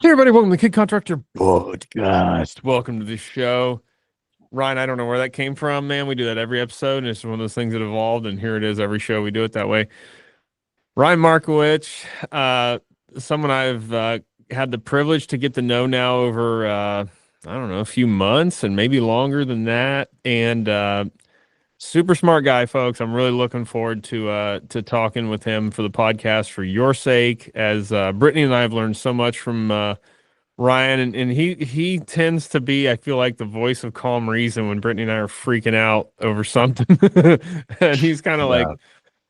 Hey everybody, welcome to the Kid Contractor podcast. Welcome to the show. Ryan, I don't know where that came from, man. We do that every episode, and it's one of those things that evolved, and here it is every show we do it that way. Ryan Markewich, someone I've had the privilege to get to know now over I don't know, a few months and maybe longer than that. And super smart guy, folks. I'm really looking forward to talking with him for the podcast for your sake, as Brittany and I have learned so much from Ryan, and he tends to be, I feel like, the voice of calm reason when Brittany and I are freaking out over something. And he's kind of like, Yeah.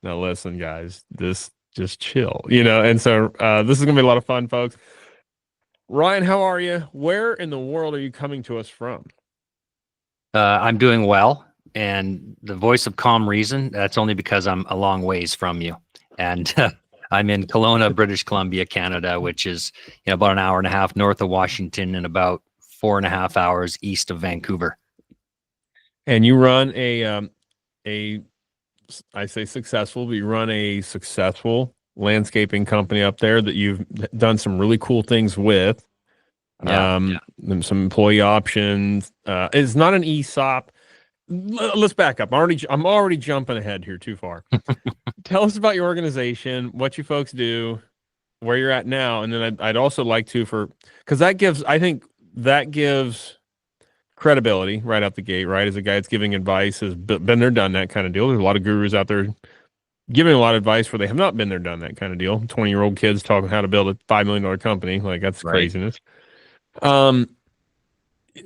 no, listen, guys, this just chill, you know. And so this is gonna be a lot of fun, folks. Ryan, how are you? Where in the world are you coming to us from? I'm doing well. And the voice of calm reason, that's only because I'm a long ways from you. And I'm in Kelowna, British Columbia, Canada, which is about an hour and a half north of Washington and about 4.5 hours east of Vancouver. And you run a I say successful, but you run a successful landscaping company up there that you've done some really cool things with. Yeah. And some employee options. It's not an ESOP. Let's back up. I'm already jumping ahead here too far. Tell us about your organization, what you folks do, where you're at now, and then I'd also like to, because I think that gives credibility right out the gate, right? As a guy that's giving advice, has been there, done that kind of deal. There's a lot of gurus out there giving a lot of advice where they have not been there, done that kind of deal. 20-year-old kids talking how to build a $5 million company, like that's Right. craziness.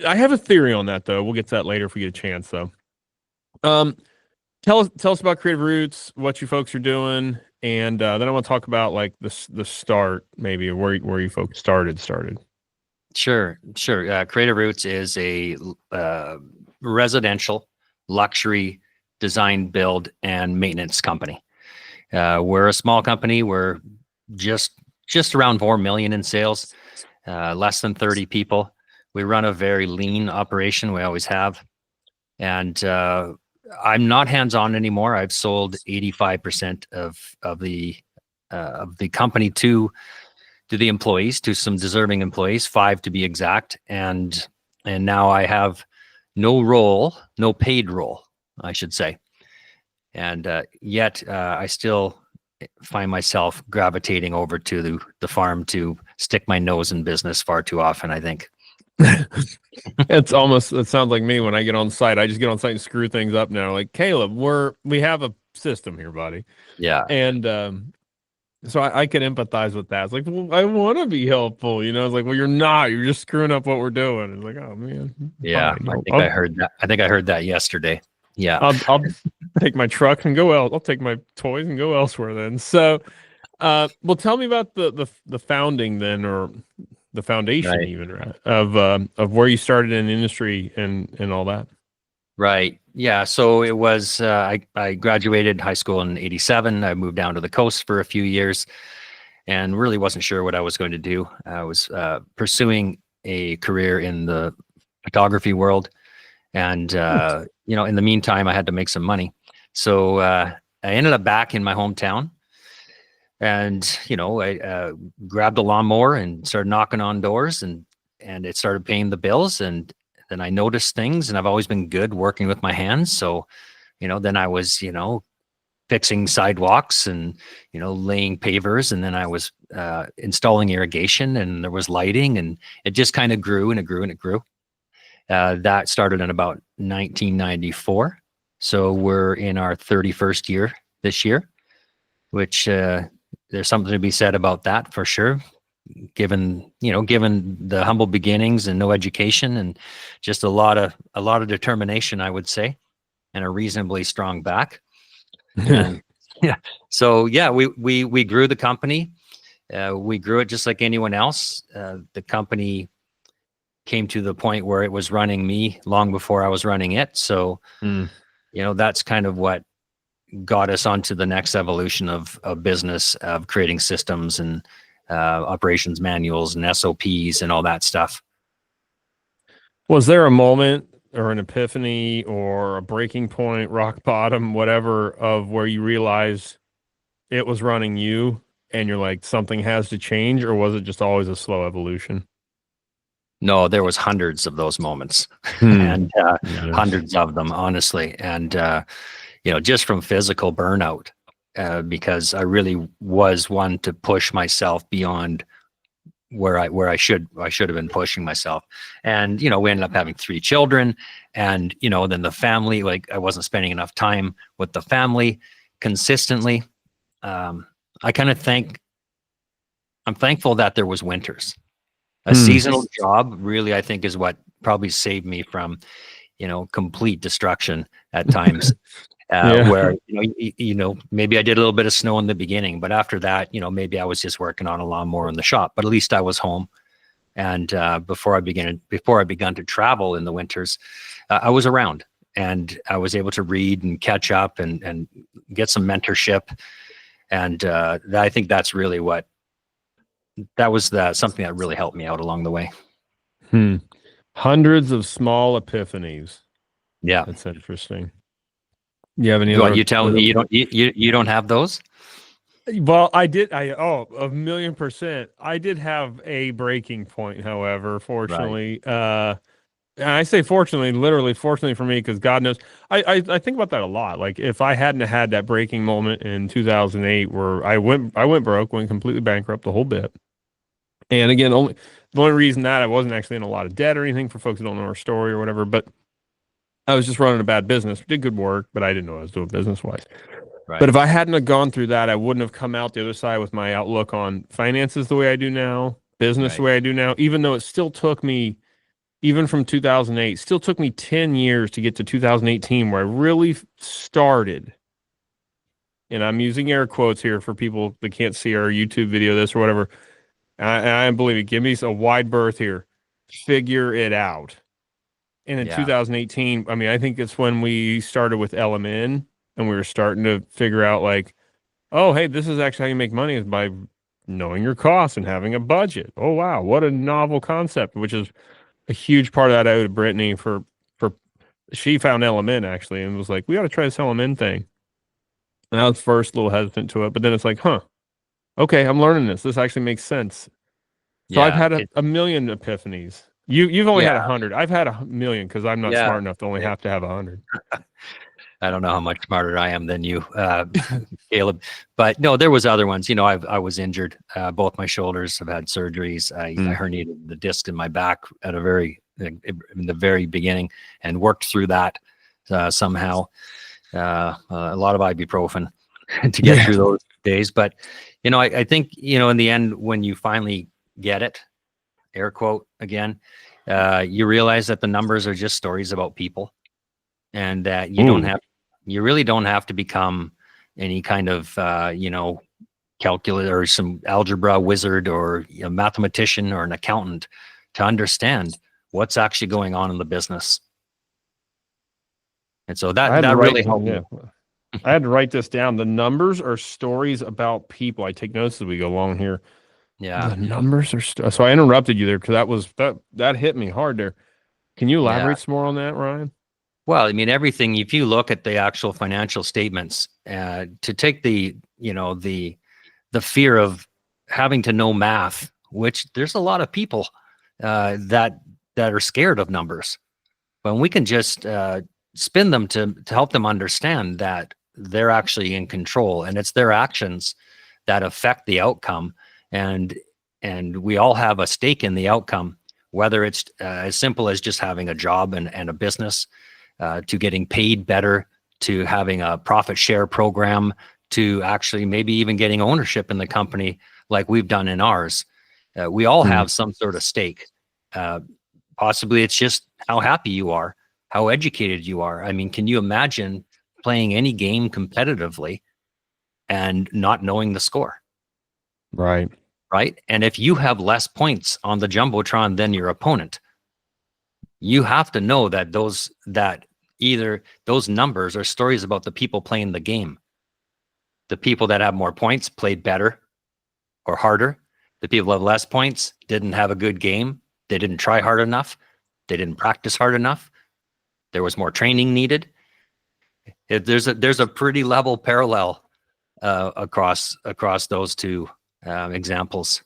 I have a theory on that, though. We'll get to that later if we get a chance, though. Tell us about Creative Roots, what you folks are doing, and then I want to talk about like the start, maybe where you folks started. Sure. Creative Roots is a residential luxury design, build, and maintenance company. We're a small company. We're just around 4 million in sales, less than 30 people. We run a very lean operation. We always have. And I'm not hands-on anymore. I've sold 85% of the company to the employees, to some deserving employees, 5 to be exact. And now I have no paid role, I should say. And yet I still find myself gravitating over to the farm to stick my nose in business far too often, I think. It sounds like me when I get on site. I just get on site and screw things up now. Like, Caleb, we have a system here, buddy. Yeah. And so I can empathize with that. It's like, well, I want to be helpful, you know. It's like, well, you're not. You're just screwing up what we're doing. It's like, oh man. Yeah. Fine. I heard that. I think I heard that yesterday. Yeah. I'll take my truck and go I'll take my toys and go elsewhere then. So, well, tell me about the founding then, or the foundation, Right. even, right, of where you started in the industry and all that. Right. Yeah. So it was, I graduated high school in 87. I moved down to the coast for a few years and really wasn't sure what I was going to do. I was pursuing a career in the photography world. And, in the meantime, I had to make some money. So I ended up back in my hometown. And, I grabbed a lawnmower and started knocking on doors, and it started paying the bills. And then I noticed things, and I've always been good working with my hands. So, then I was, fixing sidewalks and, laying pavers. And then I was installing irrigation, and there was lighting, and it just kind of grew and it grew and it grew. That started in about 1994. So we're in our 31st year this year, which there's something to be said about that for sure. Given the humble beginnings and no education and just a lot of determination, I would say, and a reasonably strong back. And yeah, so yeah, we grew the company. We grew it just like anyone else. The company came to the point where it was running me long before I was running it. So, that's kind of what got us onto the next evolution of business, of creating systems and operations manuals and SOPs and all that stuff. Was there a moment or an epiphany or a breaking point, rock bottom, whatever, of where you realized it was running you and you're like, something has to change, or was it just always a slow evolution? No, there was hundreds of those moments and Yes. hundreds of them, honestly. And, just from physical burnout, because I really was one to push myself beyond where I should have been pushing myself. And, we ended up having 3 children, and, then the family, like I wasn't spending enough time with the family consistently. I'm thankful that there was winters. A seasonal job really, I think, is what probably saved me from, complete destruction at times. Where maybe I did a little bit of snow in the beginning, but after that, maybe I was just working on a lawnmower in the shop. But at least I was home. And before I began to travel in the winters, I was around, and I was able to read and catch up and get some mentorship. And I think that's really something that really helped me out along the way. Hundreds of small epiphanies. Yeah, that's interesting. You have any? You telling me you don't have those? Well, I did. 1,000,000%. I did have a breaking point, however, fortunately. Right. And I say fortunately, literally fortunately for me, because God knows, I think about that a lot. Like, if I hadn't had that breaking moment in 2008 where I went broke, went completely bankrupt, the whole bit. And again, the only reason that I wasn't actually in a lot of debt or anything, for folks who don't know our story or whatever, but I was just running a bad business, did good work, but I didn't know what I was doing business-wise. Right. But if I hadn't have gone through that, I wouldn't have come out the other side with my outlook on finances the way I do now, business the way I do now, even though it still took me, even from 2008, still took me 10 years to get to 2018, where I really started. And I'm using air quotes here for people that can't see our YouTube video, this or whatever. And I believe it. Give me a wide berth here. Figure it out. And in 2018, I mean, I think it's when we started with LMN, and we were starting to figure out, like, oh, hey, this is actually how you make money, is by knowing your costs and having a budget. Oh, wow, what a novel concept, which is a huge part of that I owe to Brittany for she found LMN actually and was like, we ought to try this LMN thing. And I was first a little hesitant to it, but then it's like, okay, I'm learning this. This actually makes sense. So I've had a million epiphanies. You've only had 100. I've had 1,000,000 because I'm not smart enough to only have to have 100. I don't know how much smarter I am than you, Caleb. But no, there was other ones. I was injured. Both my shoulders have had surgeries. I herniated the disc in my back in the very beginning, and worked through that somehow. A lot of ibuprofen to get through those days. But I think in the end, when you finally get it, air quote again, you realize that the numbers are just stories about people, and that you really don't have to become any kind of calculator or some algebra wizard or mathematician or an accountant to understand what's actually going on in the business. And so that really helped me. I had to write this down. The numbers are stories about people. I take notes as we go along here. Yeah. The numbers are so I interrupted you there because that hit me hard there. Can you elaborate some more on that, Ryan? Well, I mean, everything, if you look at the actual financial statements, to take the fear of having to know math, which there's a lot of people that are scared of numbers, but we can just spin them to help them understand that they're actually in control, and it's their actions that affect the outcome. And we all have a stake in the outcome, whether it's as simple as just having a job and a business, to getting paid better, to having a profit share program, to actually maybe even getting ownership in the company like we've done in ours. We all have some sort of stake. Possibly it's just how happy you are, how educated you are. I mean, can you imagine playing any game competitively and not knowing the score? Right. And if you have less points on the Jumbotron than your opponent, you have to know that either those numbers are stories about the people playing the game. The people that have more points played better or harder. The people who have less points didn't have a good game. They didn't try hard enough. They didn't practice hard enough. There was more training needed. There's a pretty level parallel across those two examples?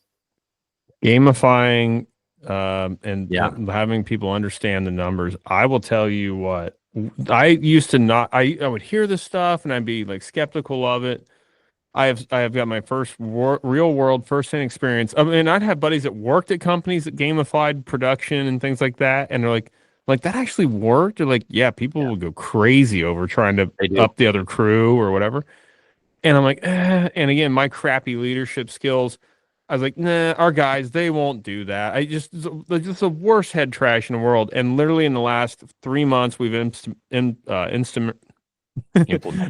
Gamifying and Yeah, having people understand the numbers. I will tell you what, I used to not, I would hear this stuff and I'd be like skeptical of it. I have got my first real world first hand experience. I mean, I'd have buddies that worked at companies that gamified production and things like that, and they're like that actually worked. They're like, yeah, people yeah, will go crazy over trying to they do. up the other crew or whatever. And I'm like, eh. And again, my crappy leadership skills. I was like, nah, our guys, they won't do that. It's the worst head trash in the world. And literally in the last 3 months, Implement.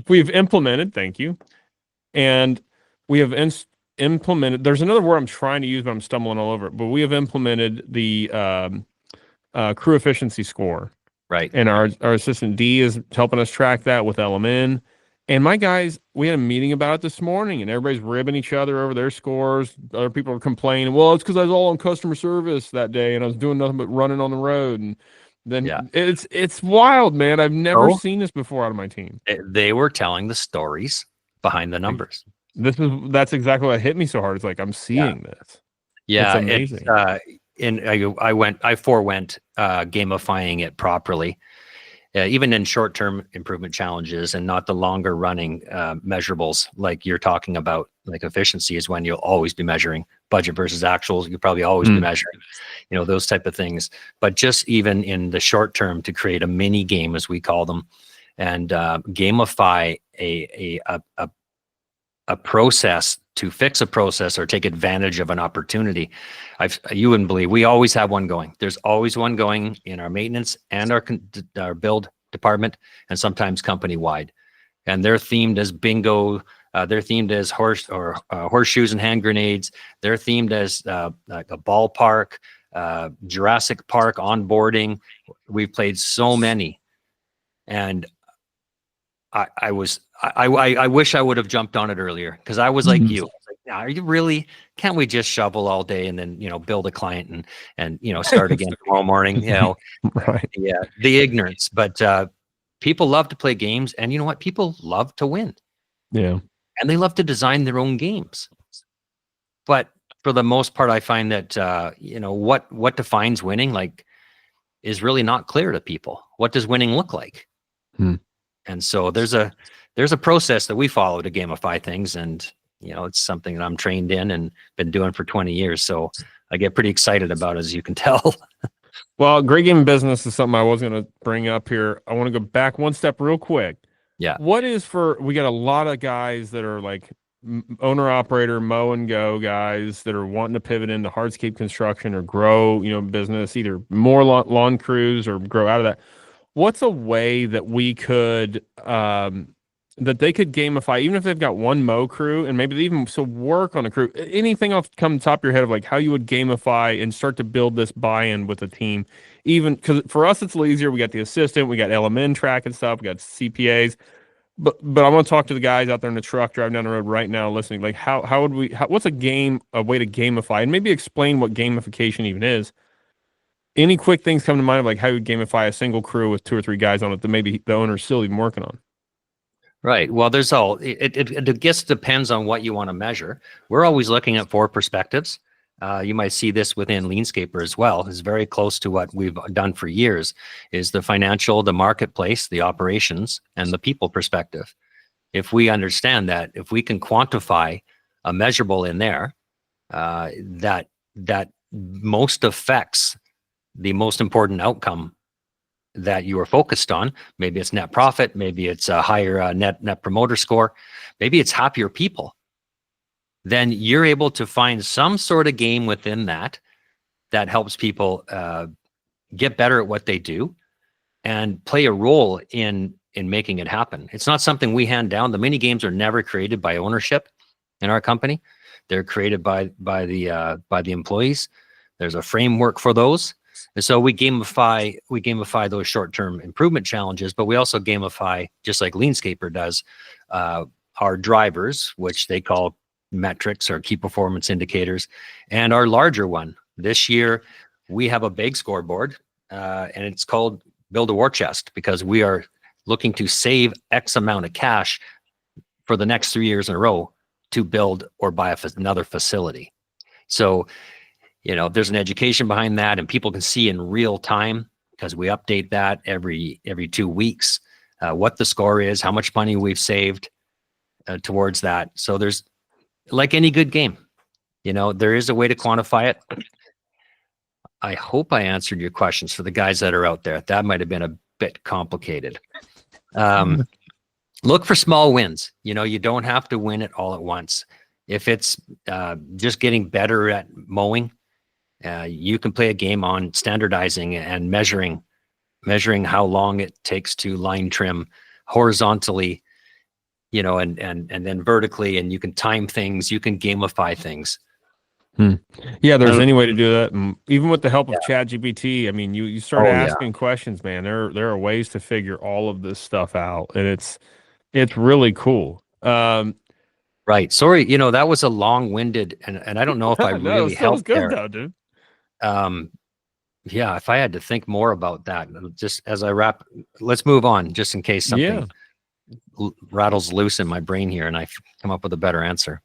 we've implemented. Thank you, and we have implemented. There's another word I'm trying to use, but I'm stumbling all over it. But we have implemented the crew efficiency score, Right. and our assistant D is helping us track that with LMN. And my guys, we had a meeting about it this morning, and everybody's ribbing each other over their scores. Other people are complaining, well, it's because I was all on customer service that day, and I was doing nothing but running on the road. And Yeah. then it's wild, man. I've never So seen this before out of my team. they were telling the stories behind the numbers. That's exactly what hit me so hard. It's like I'm Yeah. seeing this. It's Yeah. amazing. I forewent gamifying it properly. Even in short-term improvement challenges and not the longer running measurables like you're talking about, like efficiency is when you'll always be measuring budget versus actuals. You'll probably always be measuring, those type of things. But just even in the short term, to create a mini game, as we call them, and gamify a process to fix a process or take advantage of an opportunity. You wouldn't believe, we always have one going. There's always one going in our maintenance and our build department, and sometimes company wide. And they're themed as bingo. They're themed as horseshoes and hand grenades. They're themed as like a ballpark, Jurassic Park onboarding. We've played so many, and I wish I would have jumped on it earlier, because I was like you. I was like, "Now, are you really? Can't we just shovel all day and then build a client and start again tomorrow morning?" Right. Yeah, the ignorance. But people love to play games, and you know what? People love to win, Yeah. and they love to design their own games. But for the most part, I find that what defines winning, like, is really not clear to people. What does winning look like? Hmm. And so there's a process that we follow to gamify things, and it's something that I'm trained in and been doing for 20 years. So I get pretty excited about it, as you can tell. Well, great game business is something I was going to bring up here. I want to go back one step real quick. Yeah. We got a lot of guys that are like owner operator, mow and go guys that are wanting to pivot into hardscape construction or grow, business, either more lawn crews or grow out of that. What's a way that we could that they could gamify, even if they've got one mow crew and maybe they even work on a crew? Anything off come top of your head of like how you would gamify and start to build this buy-in with a team? Even because for us it's a little easier. We got the assistant, we got LMN track and stuff, we got CPAs. But I want to talk to the guys out there in the truck driving down the road right now listening. Like how would we what's a way to gamify, and maybe explain what gamification even is? Any quick things come to mind of like how you would gamify a single crew with 2 or 3 guys on it that maybe the owner's still even working on? Right. Well, it just depends on what you want to measure. We're always looking at 4 perspectives. You might see this within Leanscaper as well. It's very close to what we've done for years, is the financial, the marketplace, the operations, and the people perspective. If we understand that, if we can quantify a measurable in there, that most affects the most important outcome that you are focused on. Maybe it's net profit, maybe it's a higher net promoter score, maybe it's happier people. Then you're able to find some sort of game within that helps people get better at what they do and play a role in making it happen. It's not something we hand down. The mini games are never created by ownership in our company. They're created by the employees. There's a framework for those. And so we gamify those short-term improvement challenges, but we also gamify, just like Leanscaper does, our drivers, which they call metrics or key performance indicators, and our larger one. This year, we have a big scoreboard, and it's called Build a War Chest, because we are looking to save X amount of cash for the next 3 years in a row to build or buy another facility. So, there's an education behind that, and people can see in real time, because we update that every 2 weeks, what the score is, how much money we've saved towards that. So there's, like any good game, there is a way to quantify it. I hope I answered your questions for the guys that are out there. That might have been a bit complicated. Look for small wins. You don't have to win it all at once. If it's just getting better at mowing, you can play a game on standardizing and measuring how long it takes to line trim horizontally, and then vertically, and you can time things, you can gamify things. Yeah, there's any way to do that. And even with the help of ChatGPT, I mean, you start asking questions, man. There are ways to figure all of this stuff out, and it's really cool. Right. Sorry, that was a long-winded, and I don't know if I really helped good there. though, dude. Yeah, if I had to think more about that, just as I wrap, let's move on, just in case something rattles loose in my brain here and I come up with a better answer.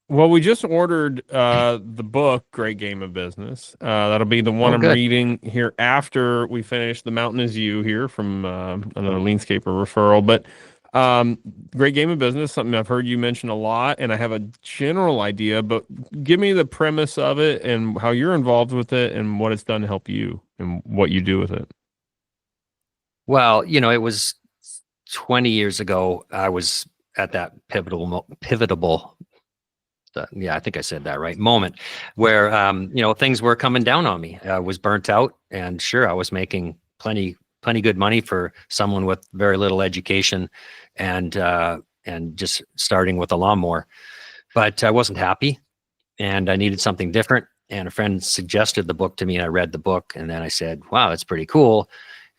Well, we just ordered the book, Great Game of Business. That'll be the one I'm reading here after we finish The Mountain Is You here from another Leanscaper referral. But Great Game of Business, something I've heard you mention a lot, and I have a general idea, but give me the premise of it and how you're involved with it and what it's done to help you and what you do with it. Well, it was 20 years ago. I was at that pivotal I think I said that right, moment where, things were coming down on me. I was burnt out, and sure, I was making plenty good money for someone with very little education and just starting with a lawnmower, but I wasn't happy and I needed something different. And a friend suggested the book to me, and I read the book, and then I said, wow, that's pretty cool.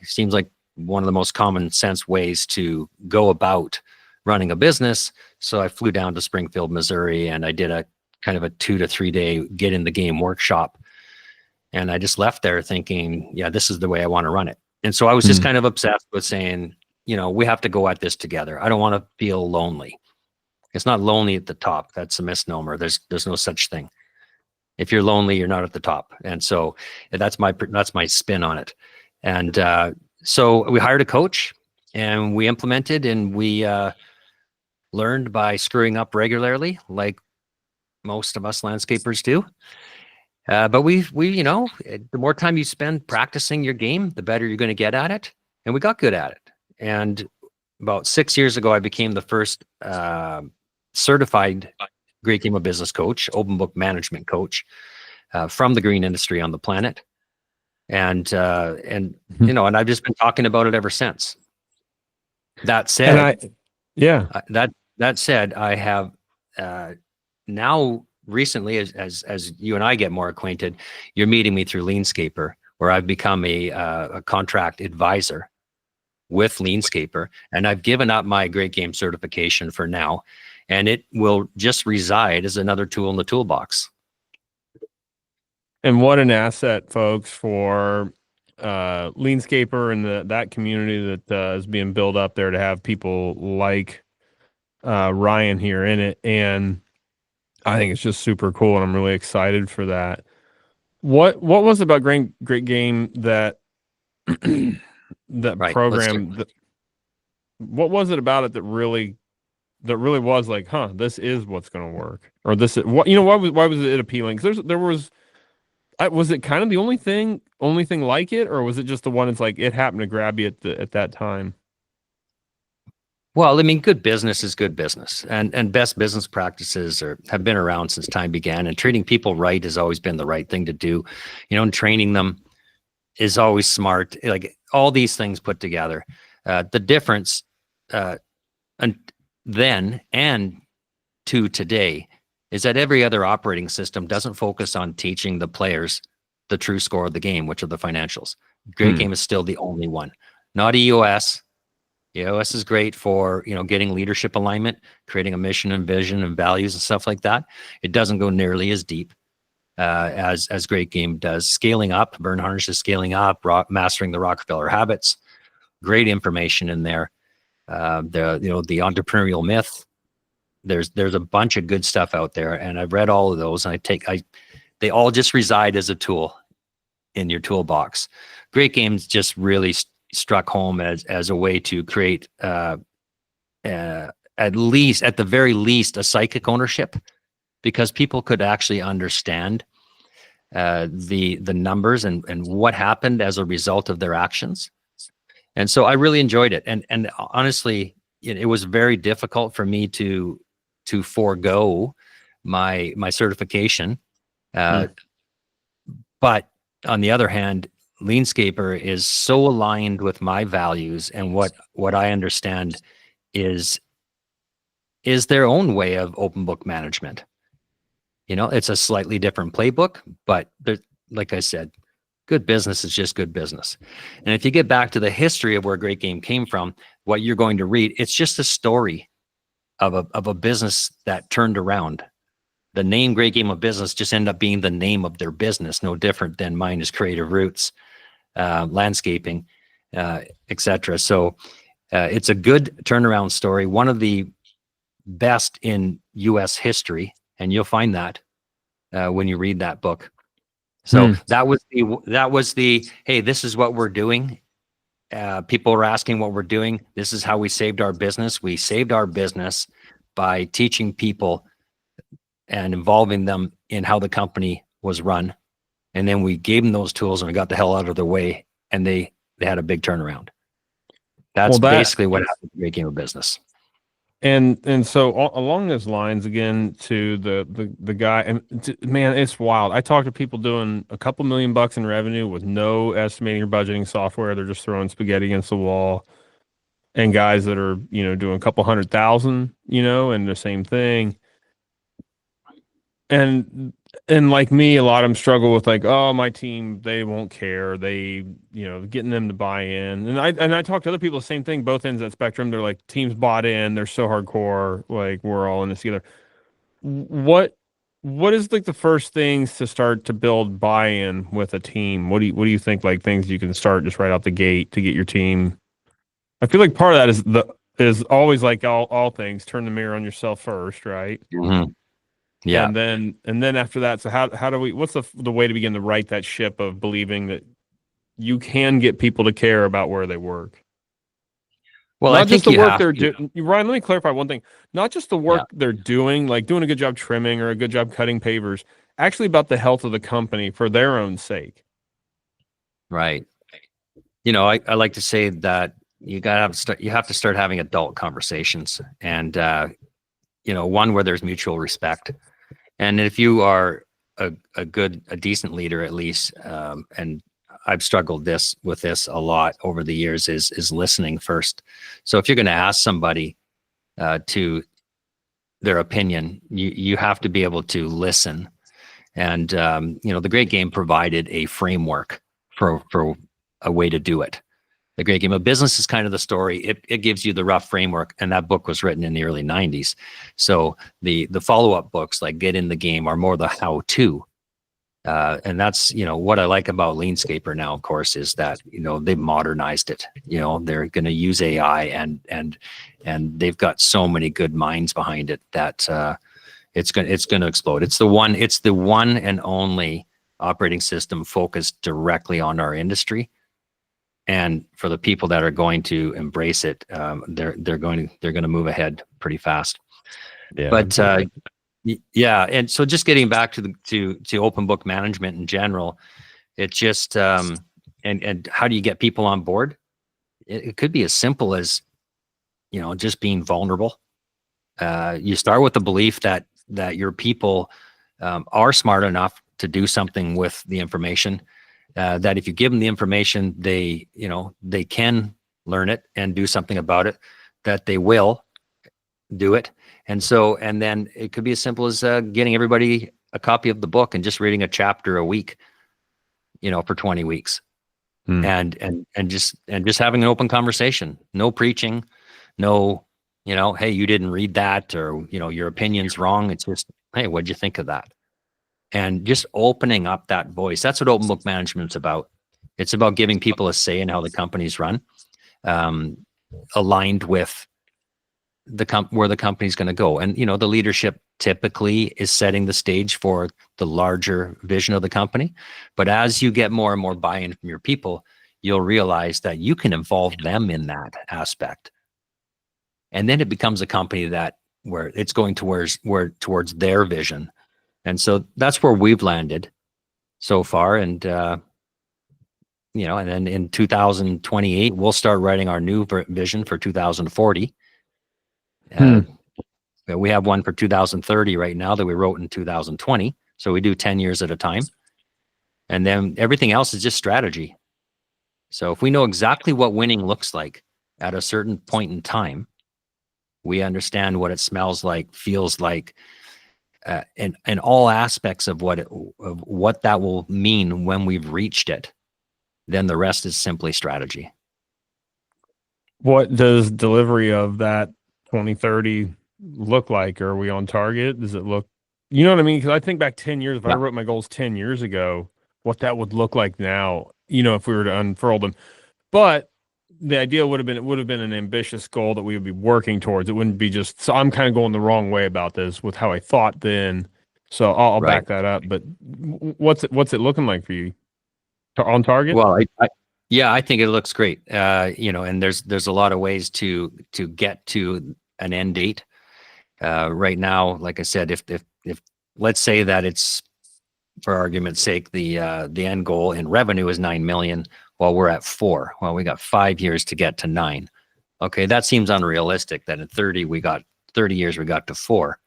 It seems like one of the most common sense ways to go about running a business. So I flew down to Springfield, Missouri, and I did a kind of a 2 to 3 day get in the game workshop. And I just left there thinking, yeah, this is the way I want to run it. And so I was just kind of obsessed with saying, we have to go at this together. I don't want to feel lonely. It's not lonely at the top. That's a misnomer. There's no such thing. If you're lonely, you're not at the top. And so that's my spin on it. And so we hired a coach, and we implemented, and we learned by screwing up regularly, like most of us landscapers do. But we the more time you spend practicing your game, the better you're going to get at it. And we got good at it. And about 6 years ago, I became the first certified Great Game of Business coach, open book management coach from the green industry on the planet. And I've just been talking about it ever since. That said, that said, I have now recently, as you and I get more acquainted, you're meeting me through Leanscaper, where I've become a contract advisor with Leanscaper, and I've given up my Great Game certification for now, and it will just reside as another tool in the toolbox. And what an asset, folks, for Leanscaper and that community that is being built up there, to have people like Ryan here in it. And I think it's just super cool, and I'm really excited for that. What was it about Great Game that program? What was it about it that really was like, this is what's going to work, or this is what why was it appealing? Because was it kind of the only thing like it, or was it just the one that's like it happened to grab you at that time? Well, I mean, good business is good business, and best business practices have been around since time began. And treating people right has always been the right thing to do. And training them is always smart. Like all these things put together, the difference, and then and to today, is that every other operating system doesn't focus on teaching the players the true score of the game, which are the financials. Great Game is still the only one, not EOS. EOS is great for, getting leadership alignment, creating a mission and vision and values and stuff like that. It doesn't go nearly as deep as Great Game does. Scaling up, Vern Harnish is scaling up, mastering the Rockefeller habits. Great information in there. The entrepreneurial myth, there's a bunch of good stuff out there, and I've read all of those, and they all just reside as a tool in your toolbox. Great Games just really struck home as a way to create at the very least a psychic ownership, because people could actually understand the numbers and what happened as a result of their actions. And so I really enjoyed it. And honestly, it was very difficult for me to forego my certification. But on the other hand, Leanscaper is so aligned with my values and what I understand is their own way of open book management. It's a slightly different playbook, but like I said, good business is just good business. And if you get back to the history of where Great Game came from, what you're going to read, it's just a story of a business that turned around. The name Great Game of Business just ended up being the name of their business, no different than mine is Creative Roots, landscaping, etc. So it's a good turnaround story, one of the best in U.S. history, and you'll find that when you read that book. So that was the hey, this is what we're doing. People were asking what we're doing. This is how we saved our business. We saved our business by teaching people and involving them in how the company was run. And then we gave them those tools and we got the hell out of their way, and they had a big turnaround. That's basically what happened to Great Game of Business. And so along those lines, again, to the guy, and man, it's wild. I talk to people doing a couple $1 million in revenue with no estimating or budgeting software. They're just throwing spaghetti against the wall, and guys that are, doing a couple 100,000, and the same thing. And like me, a lot of them struggle with like, oh, my team, they won't care. They, getting them to buy in. And I talk to other people, the same thing, both ends of that spectrum. They're like, teams bought in, they're so hardcore, like we're all in this together. What is like the first things to start to build buy-in with a team? What do you think, like things you can start just right out the gate to get your team? I feel like part of that is always like all things, turn the mirror on yourself first, right? Mm-hmm. Yeah. And then after that, so how do we, what's the way to begin to right that ship of believing that you can get people to care about where they work? Well, not I just think the work they're doing. Ryan, let me clarify one thing. Not just the work they're doing, like doing a good job trimming or a good job cutting pavers, actually about the health of the company for their own sake. Right. I like to say that you have to start having adult conversations, and one where there's mutual respect. And if you are a decent leader, at least, and I've struggled with this a lot over the years, is listening first. So if you're going to ask somebody to their opinion, you have to be able to listen. And the Great Game provided a framework for a way to do it. The Great Game of Business is kind of the story. It gives you the rough framework, and that book was written in the early 90s. So the follow-up books like Get in the Game are more the how-to. And that's, what I like about Leanscaper now, of course, is that, they've modernized it. They're going to use AI and they've got so many good minds behind it that it's going to explode. It's the one and only operating system focused directly on our industry. And for the people that are going to embrace it, they're going to move ahead pretty fast. Yeah. But yeah, and so just getting back to open book management in general, it's just and how do you get people on board? It could be as simple as just being vulnerable. You start with the belief that your people are smart enough to do something with the information. That if you give them the information, they can learn it and do something about it, that they will do it. And then it could be as simple as getting everybody a copy of the book and just reading a chapter a week, for 20 weeks. And just having an open conversation, no preaching, no, hey, you didn't read that, or, your opinion's wrong. It's just, hey, what'd you think of that? And just opening up that voice. That's what open book management's about. It's about giving people a say in how the company's run, aligned with where the company's going to go. And, the leadership typically is setting the stage for the larger vision of the company. But as you get more and more buy-in from your people, you'll realize that you can involve them in that aspect. And then it becomes a company where it's going towards their vision. And so that's where we've landed so far. And, and then in 2028, we'll start writing our new vision for 2040. We have one for 2030 right now that we wrote in 2020. So we do 10 years at a time. And then everything else is just strategy. So if we know exactly what winning looks like at a certain point in time, we understand what it smells like, feels like, and all aspects of what that will mean when we've reached it, then the rest is simply strategy. What does delivery of that 2030 look like? Are we on target? Does it look, you know what I mean? Because I think back 10 years, if I wrote my goals 10 years ago, what that would look like now, if we were to unfurl them. But the idea would have been an ambitious goal that we would be working towards. It wouldn't be just, so I'm kind of going the wrong way about this with how I thought then. So I'll back that up. But what's it looking like for you? On target? Well, I think it looks great. And there's a lot of ways to get to an end date. Right now, like I said, if let's say that it's, for argument's sake, the end goal in revenue is 9 million, while we're at 4. Well, we got 5 years to get to 9. Okay, that seems unrealistic. That in 30 years we got to 4.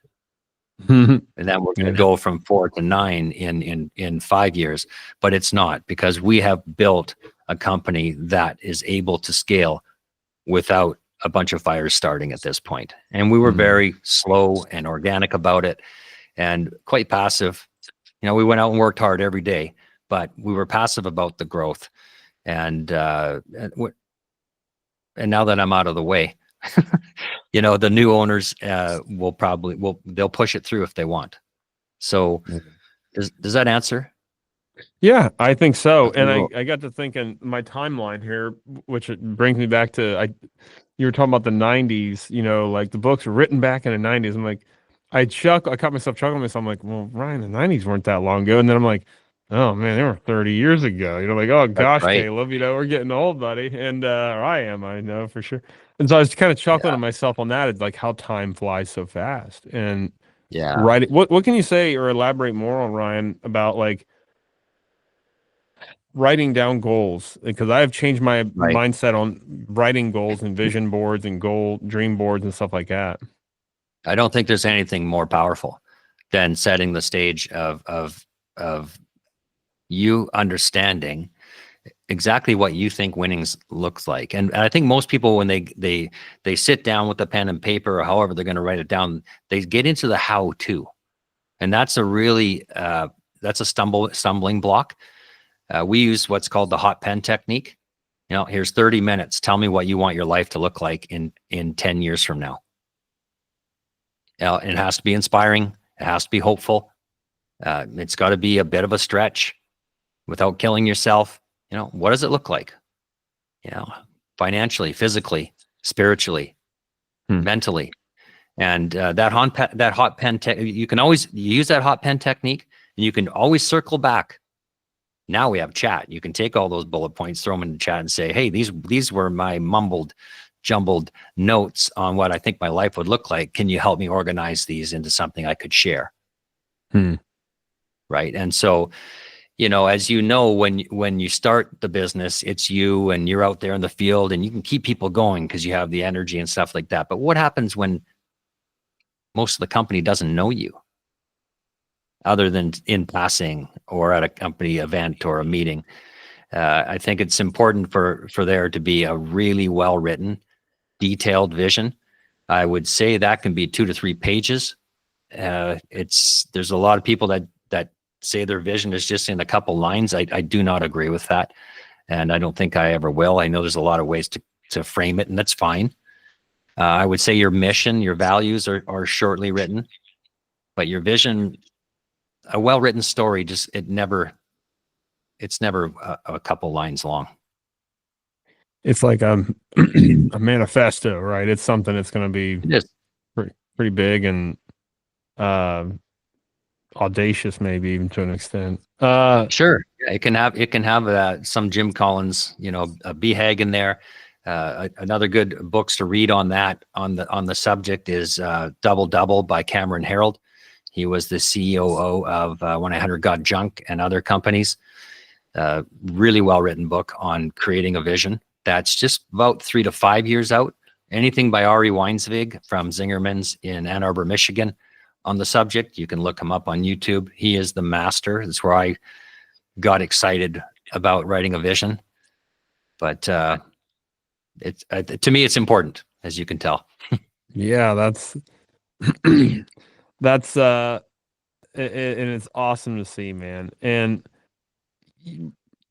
And then we're going to go from 4 to 9 in 5 years, but it's not, because we have built a company that is able to scale without a bunch of fires starting at this point. And we were very slow and organic about it, and quite passive. We went out and worked hard every day, but we were passive about the growth. And now that I'm out of the way, the new owners they'll push it through if they want. So does that answer? Yeah, I think so. And I got to thinking my timeline here, which brings me back to, you were talking about the 90s, like the books were written back in the 90s. I'm like, I caught myself chuckling myself. I'm like, well, Ryan, the 90s weren't that long ago. And then I'm like, oh man, they were 30 years ago. Like, oh gosh, right. Caleb, we're getting old, buddy. And or I know for sure. And so I was kind of chuckling to myself on that. It's like how time flies so fast. And writing, what can you say or elaborate more on, Ryan, about like writing down goals? Because I have changed my mindset on writing goals and vision boards and dream boards and stuff like that. I don't think there's anything more powerful than setting the stage of you understanding exactly what you think winnings looks like. And I think most people, when they sit down with a pen and paper, or however they're going to write it down, they get into the how to, and that's a really that's a stumbling block. We use what's called the hot pen technique. Here's 30 minutes. Tell me what you want your life to look like in 10 years from now. It has to be inspiring. It has to be hopeful. It's got to be a bit of a stretch without killing yourself. What does it look like? Financially, physically, spiritually, mentally. And that hot pen, you can always use that hot pen technique, and you can always circle back. Now we have chat. You can take all those bullet points, throw them in the chat, and say, hey, these were my jumbled notes on what I think my life would look like. Can you help me organize these into something I could share? Right. And so, as when you start the business, it's you, and you're out there in the field, and you can keep people going because you have the energy and stuff like that. But what happens when most of the company doesn't know you, other than in passing or at a company event or a meeting? I think it's important for there to be a really well-written, detailed vision. I would say that can be 2 to 3 pages. There's a lot of people that say their vision is just in a couple lines. I do not agree with that, and I don't think I ever will. I know there's a lot of ways to frame it, and that's fine. I would say your mission, your values are shortly written, but your vision, a well-written story, it's never a couple lines long. it's like a manifesto, right? It's something that's going to be It is. pretty big and uh, audacious, maybe even to an extent. Sure. Yeah, it can have some Jim Collins, a BHAG in there. Another good books to read on that on the subject is Double Double by Cameron Herold. He was the COO of 1-800 Junk and other companies. Really well written book on creating a vision. That's just about 3 to 5 years out. Anything by Ari Weinswig from Zingerman's in Ann Arbor, Michigan on the subject. You can look him up on YouTube. He is the master. That's where I got excited about writing a vision. But it's to me, it's important, as you can tell. Yeah, that's and it's awesome to see, man. And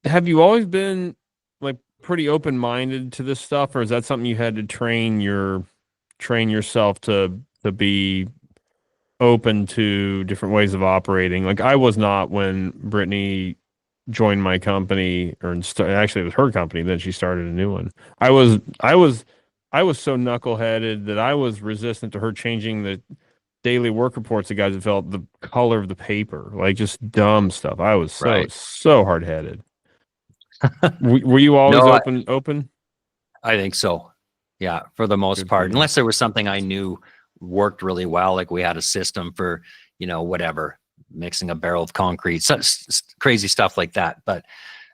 have you always been like pretty open-minded to this stuff, or is that something you had to train yourself to be open to different ways of operating? Like I was not when Brittany joined my company, actually it was her company, then she started a new one. I was so knuckleheaded that I was resistant to her changing the daily work reports the guys that felt the color of the paper, like just dumb stuff. I was Right. so hard-headed. Were you always No, open? I think so. Yeah, for the most Good for part, you. unless there was something I knew worked really well, like we had a system for, whatever, mixing a barrel of concrete, crazy stuff like that. But,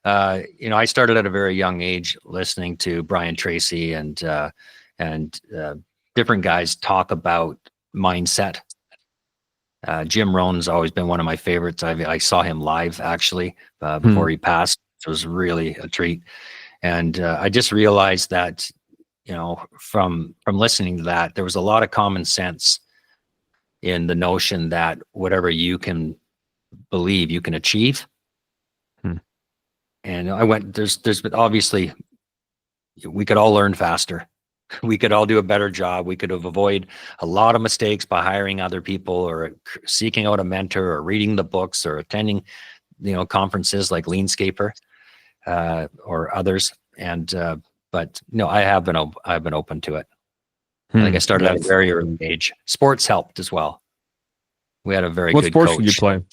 I started at a very young age listening to Brian Tracy and different guys talk about mindset. Jim Rohn's always been one of my favorites. I saw him live actually before he passed. So it was really a treat. And I just realized that, from listening to that, there was a lot of common sense in the notion that whatever you can believe, you can achieve. Hmm. And there's been obviously, we could all learn faster. We could all do a better job. We could have avoided a lot of mistakes by hiring other people or seeking out a mentor or reading the books or attending, conferences like Leanscaper or others. And but no, I've been open to it. I think I started at a very early age. Sports helped as well. We had a very What good sports did you coach.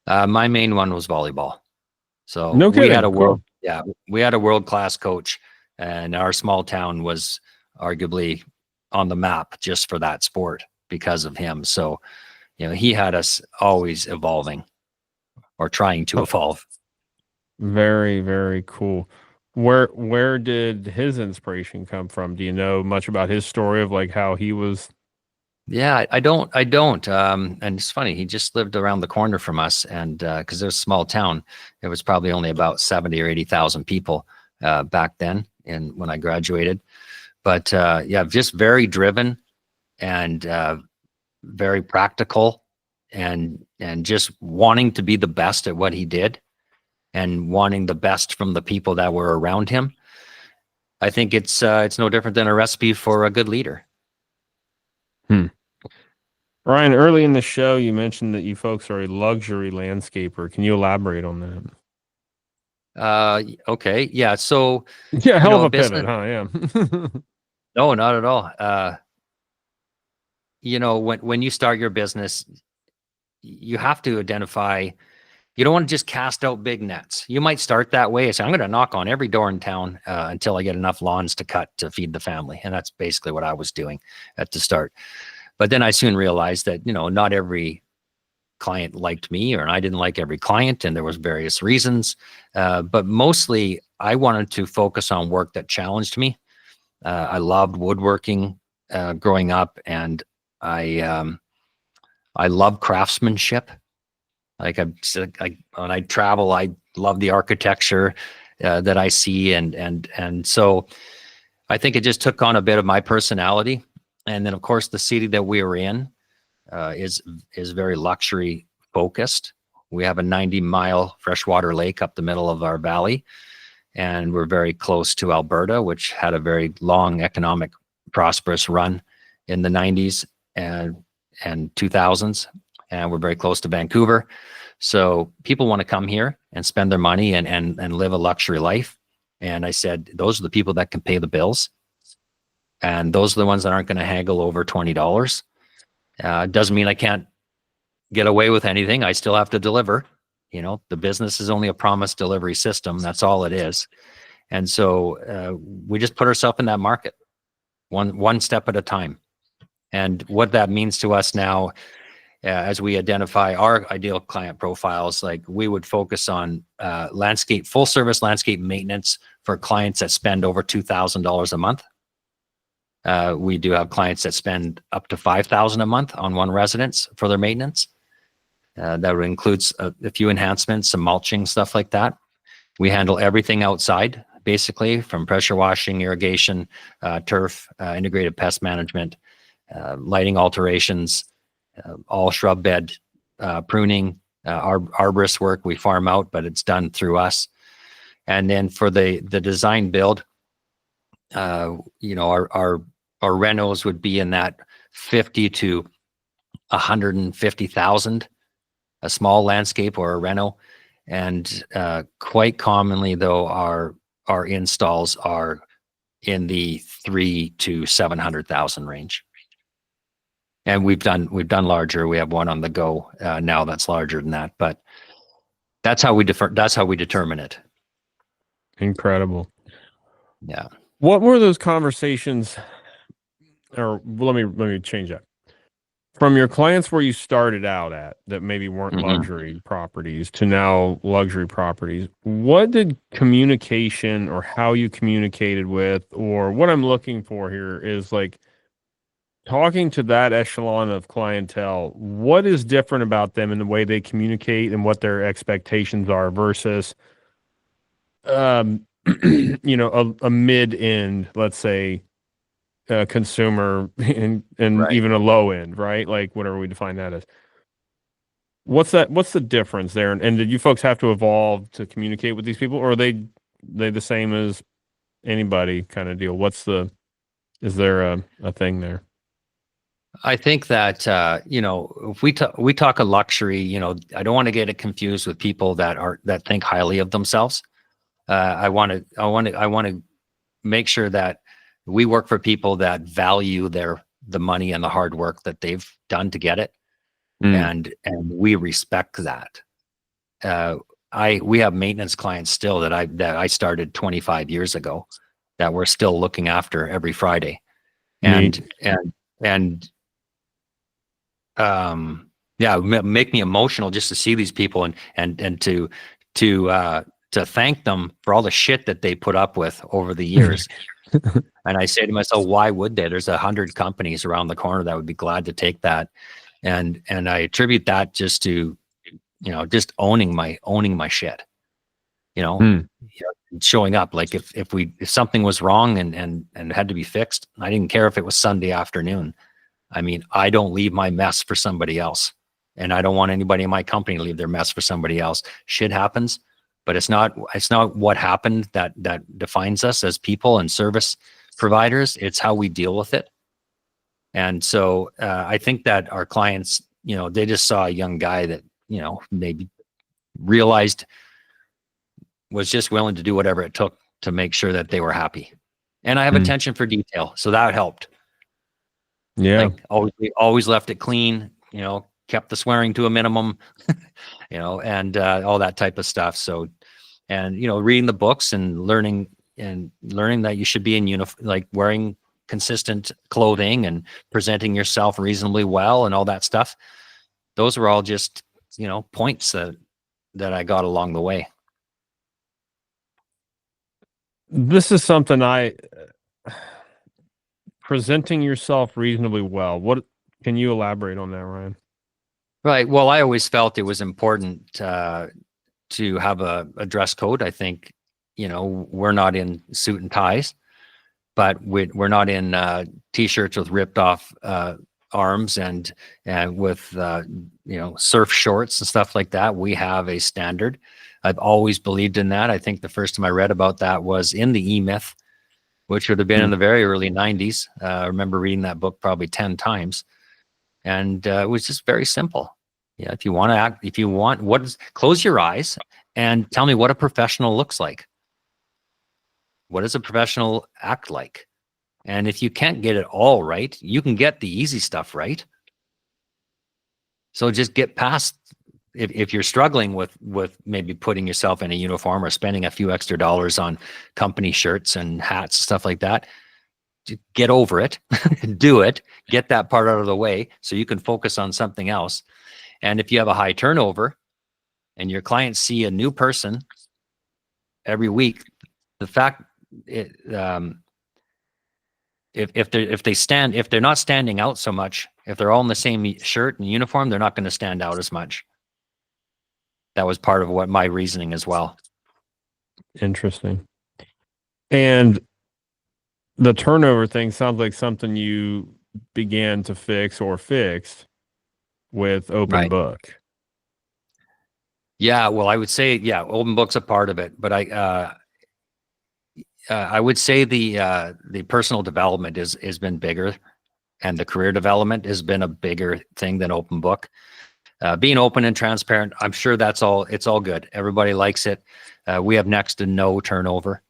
play? My main one was volleyball. So No we had kidding. Cool. we had a world-class coach, and our small town was arguably on the map just for that sport because of him. So, he had us always evolving or trying to Oh, evolve. very, very cool. Where did his inspiration come from? Do you know much about his story of like how he was? Yeah, I don't. And it's funny. He just lived around the corner from us, and because there's a small town, it was probably only about 70 or 80,000 people back then, and when I graduated. But yeah, just very driven and very practical, and just wanting to be the best at what he did, and wanting the best from the people that were around him. I think it's no different than a recipe for a good leader. Hmm. Ryan, early in the show, you mentioned that you folks are a luxury landscaper. Can you elaborate on that? Okay, yeah. So, Yeah, hell of a business. pivot, huh? Yeah. No, not at all. When you start your business, you have to identify. You don't want to just cast out big nets. You might start that way. Say, I'm going to knock on every door in town until I get enough lawns to cut to feed the family, and that's basically what I was doing at the start. But then I soon realized that not every client liked me, or I didn't like every client, and there was various reasons. But mostly, I wanted to focus on work that challenged me. I loved woodworking growing up, and I love craftsmanship. Like when I travel, I love the architecture that I see, and so I think it just took on a bit of my personality. And then, of course, the city that we were in is very luxury focused. We have a 90-mile freshwater lake up the middle of our valley, and we're very close to Alberta, which had a very long economic prosperous run in the 90s and 2000s, and we're very close to Vancouver. So people want to come here and spend their money and live a luxury life. And I said, those are the people that can pay the bills. And those are the ones that aren't going to haggle over $20. Doesn't mean I can't get away with anything. I still have to deliver. The business is only a promise delivery system. That's all it is. And so we just put ourselves in that market one step at a time. And what that means to us now, as we identify our ideal client profiles, like we would focus on full service landscape maintenance for clients that spend over $2,000 a month. We do have clients that spend up to $5,000 a month on one residence for their maintenance. That includes a few enhancements, some mulching, stuff like that. We handle everything outside, basically, from pressure washing, irrigation, turf, integrated pest management, lighting alterations, all shrub bed pruning, arborist work. We farm out, but it's done through us. And then for the design build, our renos would be in that 50 to 150,000, a small landscape or a reno. And quite commonly, though, our installs are in the 300,000 to 700,000 range. And we've done larger. We have one on the go now that's larger than that. But that's how we determine it. Incredible. Yeah. What were those conversations? Or let me change that. From your clients where you started out at that maybe weren't luxury properties to now luxury properties, what did communication or how you communicated with, or what I'm looking for here is like talking to that echelon of clientele, what is different about them in the way they communicate and what their expectations are versus, a mid-end, let's say, consumer and Right. even a low end, right? Like whatever we define that as. What's the difference there? And did you folks have to evolve to communicate with these people, or are they the same as anybody kind of deal? Is there a thing there? I think that if we talk a luxury, I don't want to get it confused with people that think highly of themselves. I want to make sure that we work for people that value the money and the hard work that they've done to get it, and we respect that. We have maintenance clients still that I started 25 years ago that we're still looking after every Friday, and make me emotional just to see these people and to thank them for all the shit that they put up with over the years. And I say to myself, why would they? There's 100 companies around the corner that would be glad to take that. And I attribute that just to, just owning my shit, showing up. Like if something was wrong and had to be fixed, I didn't care if it was Sunday afternoon. I mean, I don't leave my mess for somebody else, and I don't want anybody in my company to leave their mess for somebody else. Shit happens, but it's not what happened that defines us as people and service providers. It's how we deal with it. And so I think that our clients, they just saw a young guy that, maybe realized was just willing to do whatever it took to make sure that they were happy. And I have attention for detail, so that helped. Yeah. Like always left it clean, kept the swearing to a minimum, and all that type of stuff. So, and, reading the books and learning that you should be in like wearing consistent clothing and presenting yourself reasonably well and all that stuff. Those were all just, points that I got along the way. This is something presenting yourself reasonably well. What can you elaborate on that, Ryan? Right. Well, I always felt it was important to have a dress code. I think, we're not in suit and ties, but we're not in t-shirts with ripped off arms and with surf shorts and stuff like that. We have a standard. I've always believed in that. I think the first time I read about that was in the E-Myth, which would have been in the very early 90s. I remember reading that book probably 10 times. And it was just very simple. Yeah, if you want to act, close your eyes and tell me what a professional looks like. What does a professional act like? And if you can't get it all right, you can get the easy stuff right. So just get past, if you're struggling with maybe putting yourself in a uniform or spending a few extra dollars on company shirts and hats, stuff like that, get over it, do it, get that part out of the way so you can focus on something else. And if you have a high turnover and your clients see a new person every week, the fact if they're not standing out so much, if they're all in the same shirt and uniform, they're not going to stand out as much. That was part of what my reasoning as well. Interesting. And the turnover thing sounds like something you began to fix or fixed with open book. Yeah, well, I would say, yeah, open book's a part of it, but I would say the personal development has been bigger, and the career development has been a bigger thing than open book. Being open and transparent, I'm sure it's all good. Everybody likes it. We have next to no turnover.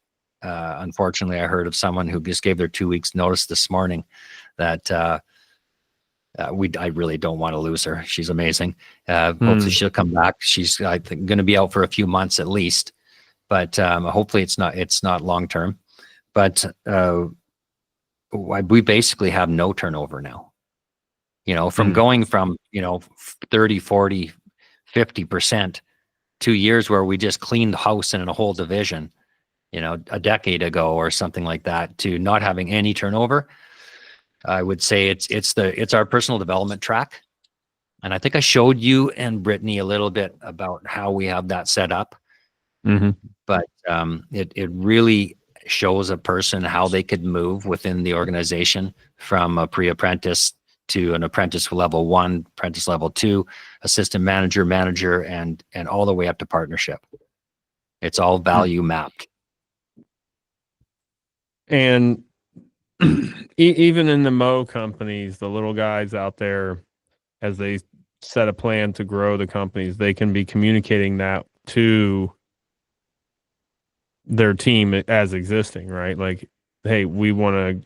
Unfortunately, I heard of someone who just gave their 2 weeks notice this morning that I really don't want to lose her. She's amazing. Hopefully she'll come back. She's, I think, going to be out for a few months at least, but hopefully it's not long term. But we basically have no turnover now. From going from 30, 40, 50% 2 years where we just cleaned the house in a whole division, a decade ago or something like that, to not having any turnover. I would say it's our personal development track. And I think I showed you and Brittany a little bit about how we have that set up. But it really shows a person how they could move within the organization from a pre-apprentice to an apprentice level 1, apprentice level 2, assistant manager, and all the way up to partnership. It's all value mapped. And even in the Mo companies, the little guys out there, as they set a plan to grow the companies, they can be communicating that to their team as existing, right? Like, hey, we want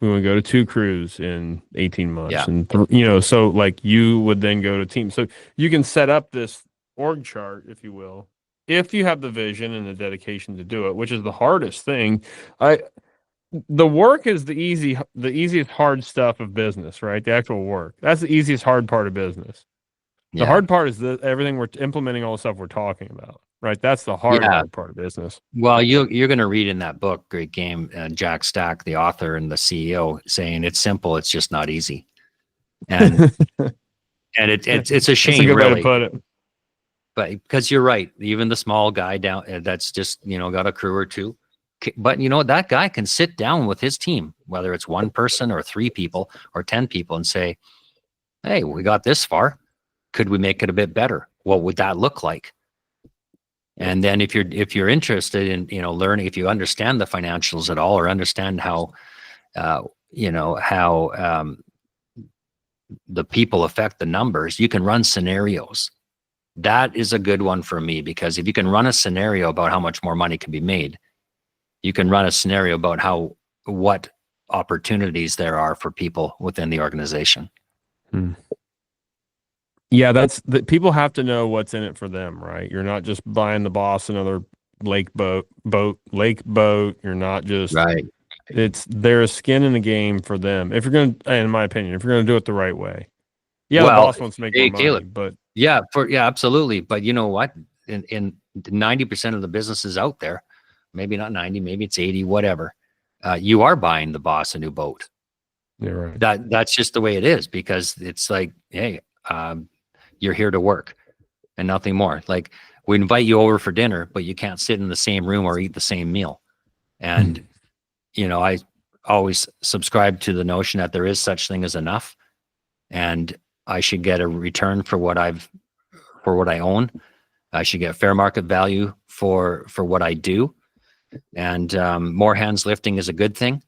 to go to 2 crews in 18 months. Yeah. And, so like you would then go to team. So you can set up this org chart, if you will, if you have the vision and the dedication to do it, which is the hardest thing. The work is the easiest hard stuff of business, right? The actual work. That's the easiest hard part of business. The hard part is everything we're implementing, all the stuff we're talking about, right? That's the hard part of business. Well, you're going to read in that book, Great Game, Jack Stack, the author and the CEO, saying it's simple, it's just not easy. And it's a shame, that's a good really. way to put it. But because you're right, even the small guy down that's just got a crew or 2. But that guy can sit down with his team, whether it's 1 person or 3 people or 10 people, and say, hey, we got this far. Could we make it a bit better? What would that look like? And then if you're interested in learning, if you understand the financials at all, or understand how the people affect the numbers, you can run scenarios. That is a good one for me, because if you can run a scenario about how much more money can be made, you can run a scenario about what opportunities there are for people within the organization. Yeah, people have to know what's in it for them, right? You're not just buying the boss another lake boat. You're not just right. There's skin in the game for them. If you're going to, in my opinion, if you're going to do it the right way. Yeah, the boss wants to make more money, Caleb, but yeah, absolutely. But you know what? In 90% of the businesses out there, maybe not 90, maybe it's 80, whatever. You are buying the boss a new boat. Yeah, right. That's just the way it is, because it's like, hey, you're here to work and nothing more. Like, we invite you over for dinner, but you can't sit in the same room or eat the same meal. And I always subscribe to the notion that there is such thing as enough, and I should get a return for what I own. I should get fair market value for what I do. And more hands lifting is a good thing.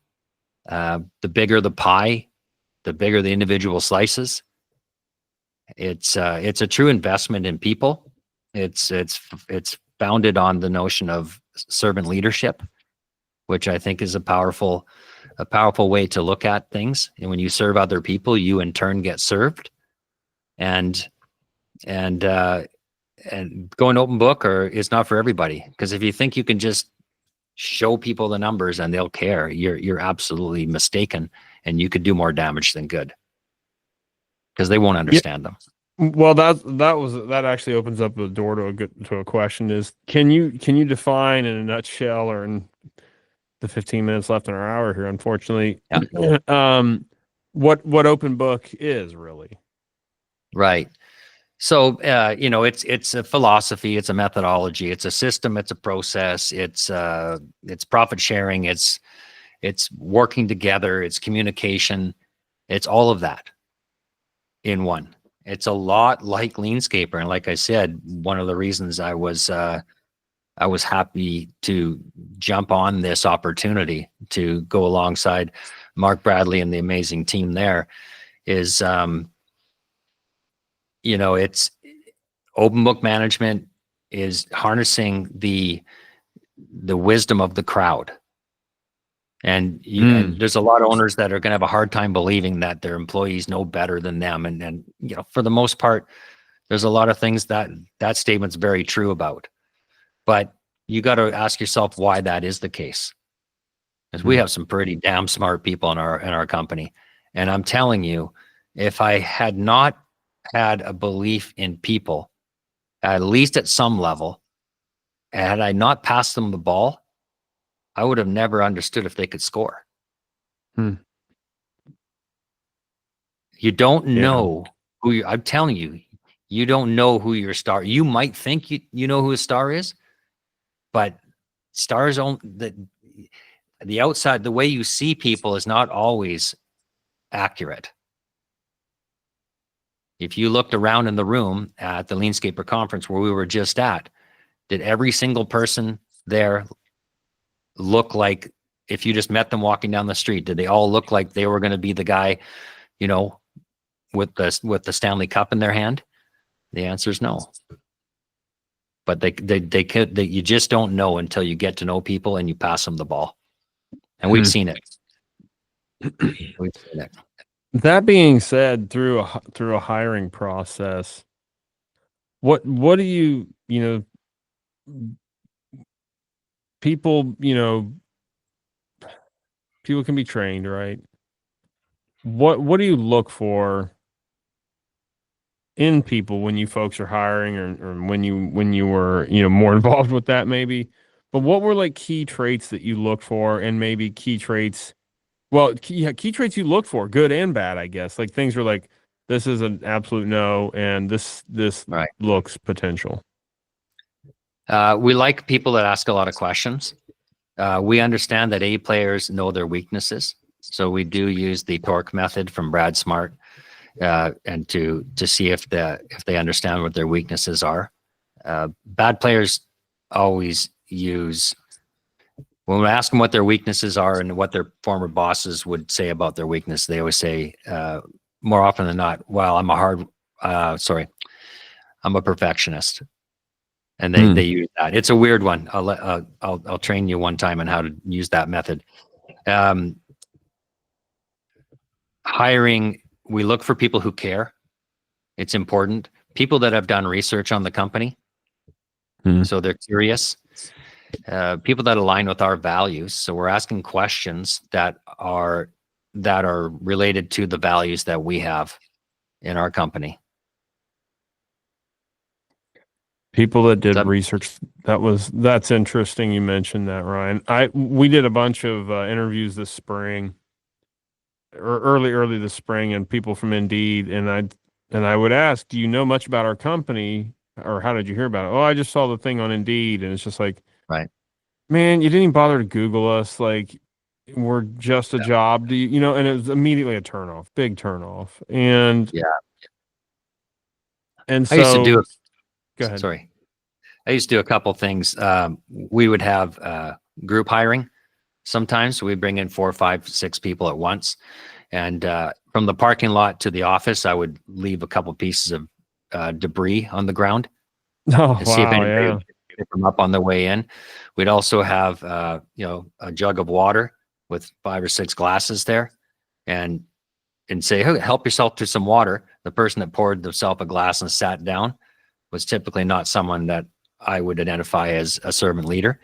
The bigger the pie, the bigger the individual slices. It's a true investment in people. It's founded on the notion of servant leadership. which I think is a powerful way to look at things. And when you serve other people, you in turn get served. And going open book is not for everybody, because if you think you can just show people the numbers and they'll care, you're absolutely mistaken, and you could do more damage than good, because they won't understand them. Well, that actually opens up the door to a question: is can you define in a nutshell, or in the 15 minutes left in our hour here, unfortunately, what open book is really? Right. So, it's a philosophy, it's a methodology, it's a system, it's a process, it's profit sharing, it's working together, it's communication, it's all of that in one. It's a lot like Leanscaper. And like I said, one of the reasons I was happy to jump on this opportunity to go alongside Mark Bradley and the amazing team there is, it's open book management is harnessing the wisdom of the crowd. And there's a lot of owners that are going to have a hard time believing that their employees know better than them. And for the most part, there's a lot of things that statement's very true about. But you got to ask yourself why that is the case. Because we have some pretty damn smart people in our company. And I'm telling you, if I had not had a belief in people, at least at some level, and had I not passed them the ball, I would have never understood if they could score. You don't know who I'm telling you, you don't know who your star. You might think you know who a star is, but stars the outside, the way you see people is not always accurate. If you looked around in the room at the Leanscaper conference where we were just at, did every single person there look like, if you just met them walking down the street, did they all look like they were going to be the guy, with the Stanley Cup in their hand? The answer is no. But you just don't know until you get to know people and you pass them the ball. And we've seen it. We've seen it. That being said, through a hiring process, what do you people people can be trained, right? What do you look for in people when you folks are hiring, or when you were more involved with that maybe? But what were like key traits that you look for, and maybe key traits? Well, key traits you look for, good and bad, I guess. Like things are like, this is an absolute no, and this Right. looks potential. We like people that ask a lot of questions. We understand that A players know their weaknesses, so we do use the torque method from Brad Smart, and to see if they understand what their weaknesses are. Bad players always use, when we ask them what their weaknesses are and what their former bosses would say about their weakness, they always say, more often than not, well, I'm a perfectionist. And they use that. It's a weird one. I'll train you one time on how to use that method. Hiring, we look for people who care. It's important. People that have done research on the company, so they're curious. People that align with our values. So we're asking questions that are related to the values that we have in our company. People that did research. That's interesting. You mentioned that, Ryan. We did a bunch of interviews this spring, or early this spring, and people from Indeed, and I would ask, do you know much about our company, or how did you hear about it? Oh, I just saw the thing on Indeed. And it's just like, right, man, you didn't even bother to Google us. Like, we're just a job. Do you and it was immediately a turnoff, big turnoff. And and so I used to do go ahead. Sorry. I used to do a couple things. We would have group hiring sometimes. So we'd bring in 4, 5, 6 people at once. And from the parking lot to the office, I would leave a couple pieces of debris on the ground. Oh, and see if anybody pick them up on the way in. We'd also have, a jug of water with 5 or 6 glasses there, and say, hey, help yourself to some water. The person that poured themselves a glass and sat down was typically not someone that I would identify as a servant leader.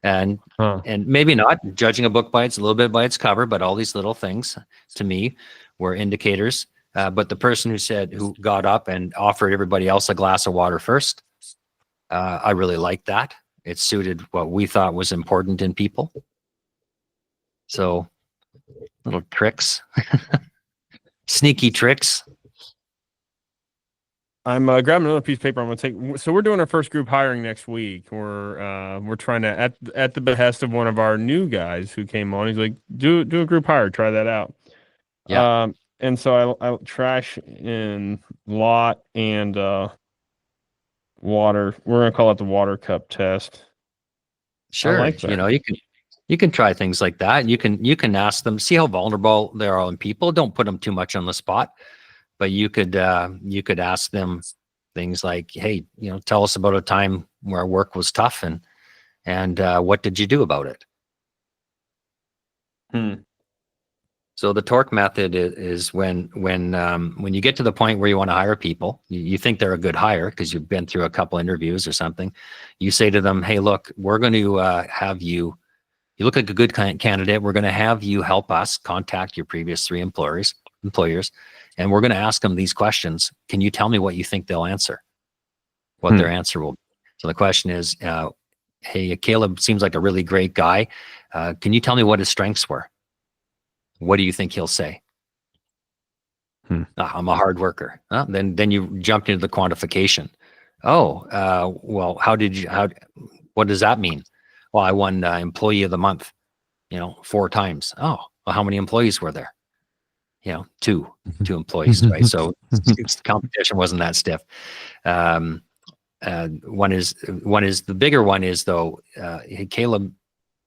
And maybe not, judging a book by a little bit by its cover, but all these little things to me were indicators. But the person who got up and offered everybody else a glass of water first, I really liked that. It suited what we thought was important in people. So little tricks, sneaky tricks. I'm grabbing another piece of paper. I'm gonna take. So we're doing our first group hiring next week. We're trying to at the behest of one of our new guys who came on. He's like, do a group hire. Try that out. Yeah. And so I trash in lot and water. We're gonna call it the water cup test. Sure. I like that. You can try things like that. You can ask them, see how vulnerable they are in people. Don't put them too much on the spot. But you could ask them things like, hey, tell us about a time where work was tough and what did you do about it? So the torque method is when you get to the point where you want to hire people, you think they're a good hire because you've been through a couple interviews or something. You say to them, hey, look, we're going to have you look like a good candidate. We're going to have you help us contact your previous 3 employers. And we're going to ask them these questions. Can you tell me what you think they'll answer? What their answer will be. So the question is, hey, Caleb seems like a really great guy. Can you tell me what his strengths were? What do you think he'll say? I'm a hard worker. Then you jumped into the quantification. Well, what does that mean? Well, I won employee of the month, 4 times. Oh, well, how many employees were there? 2 employees, right? So the competition wasn't that stiff. One is the bigger one is though, hey, Caleb,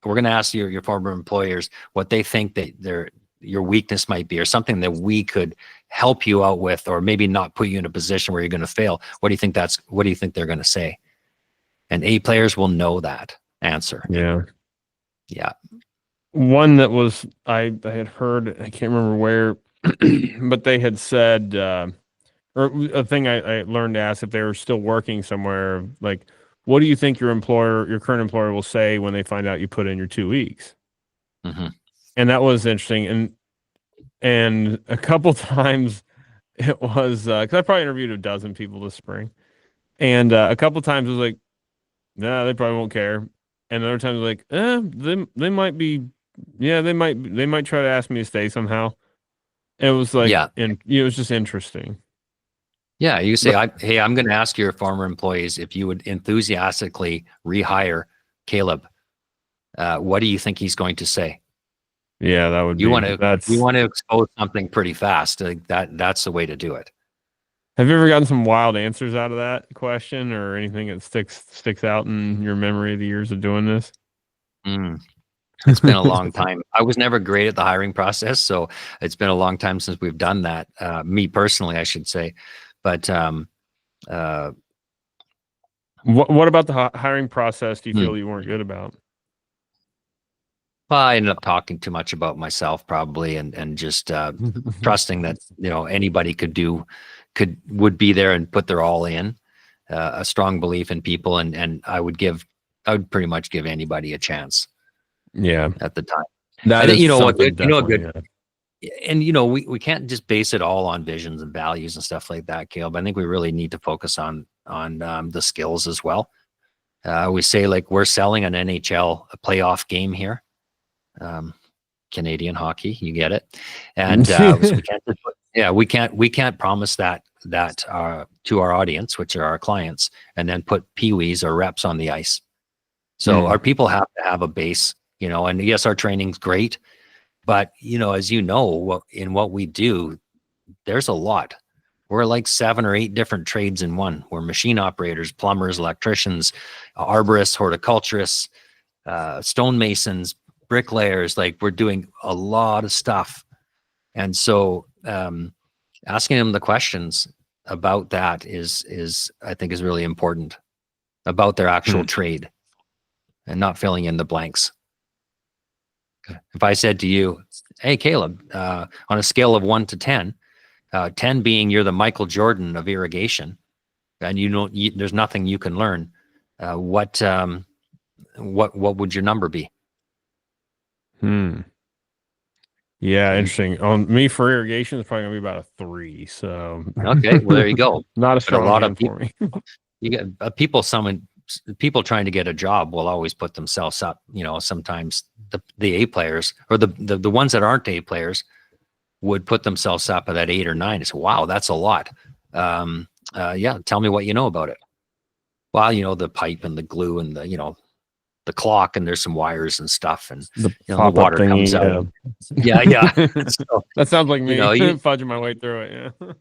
we're going to ask your former employers what they think that your weakness might be, or something that we could help you out with, or maybe not put you in a position where you're going to fail. What do you think they're going to say? And A players will know that answer. Yeah. Yeah. One that was I had heard, I can't remember where, but they had said, or a thing I learned to ask if they were still working somewhere, like, what do you think your current employer will say when they find out you put in your 2 weeks? And that was interesting. And a couple times it was, because I probably interviewed a dozen people this spring. And a couple times it was like, nah, they probably won't care. And other times like, they might be, yeah, they might try to ask me to stay somehow. It was like, and it was just interesting. Yeah, you say, hey, I'm going to ask your former employees if you would enthusiastically rehire Caleb. What do you think he's going to say? Yeah, that would you want to expose something pretty fast. That's the way to do it. Have you ever gotten some wild answers out of that question, or anything that sticks out in your memory of the years of doing this? It's been a long time. I was never great at the hiring process, so it's been a long time since we've done that. Me personally, I should say. But what about the hiring process do you feel you weren't good about? Well, I ended up talking too much about myself, probably, and just trusting that anybody would be there and put their all in. A strong belief in people, and I would pretty much give anybody a chance. Yeah, at the time. That is good. And we can't just base it all on visions and values and stuff like that, Caleb. I think we really need to focus on the skills as well. We say, like, we're selling an NHL playoff game here. Canadian hockey, you get it. And so we can't promise that to our audience, which are our clients, and then put peewees or reps on the ice. So our people have to have a base, and yes, our training's great, but as in what we do, there's a lot. We're like 7 or 8 different trades in one. We're machine operators, plumbers, electricians, arborists, horticulturists, stonemasons, bricklayers. Like, we're doing a lot of stuff. And so asking them the questions about that is I think is really important. about their actual trade and not filling in the blanks. If I said to you, hey, Caleb, on a scale of 1 to 10, 10 being you're the Michael Jordan of irrigation, and there's nothing you can learn, what would your number be? Yeah, interesting. On me for irrigation, it's probably gonna be about a 3. So okay, well there you go. Not a But strong lot hand of people, for me. you get people trying to get a job will always put themselves up. Sometimes the A players or the ones that aren't A players would put themselves up at that 8 or 9. It's wow, that's a lot. Yeah, tell me what you know about it. Well, the pipe and the glue and the clock, and there's some wires and stuff, and The the water comes out. Yeah. So, that sounds like me. Fudging my way through it. Yeah.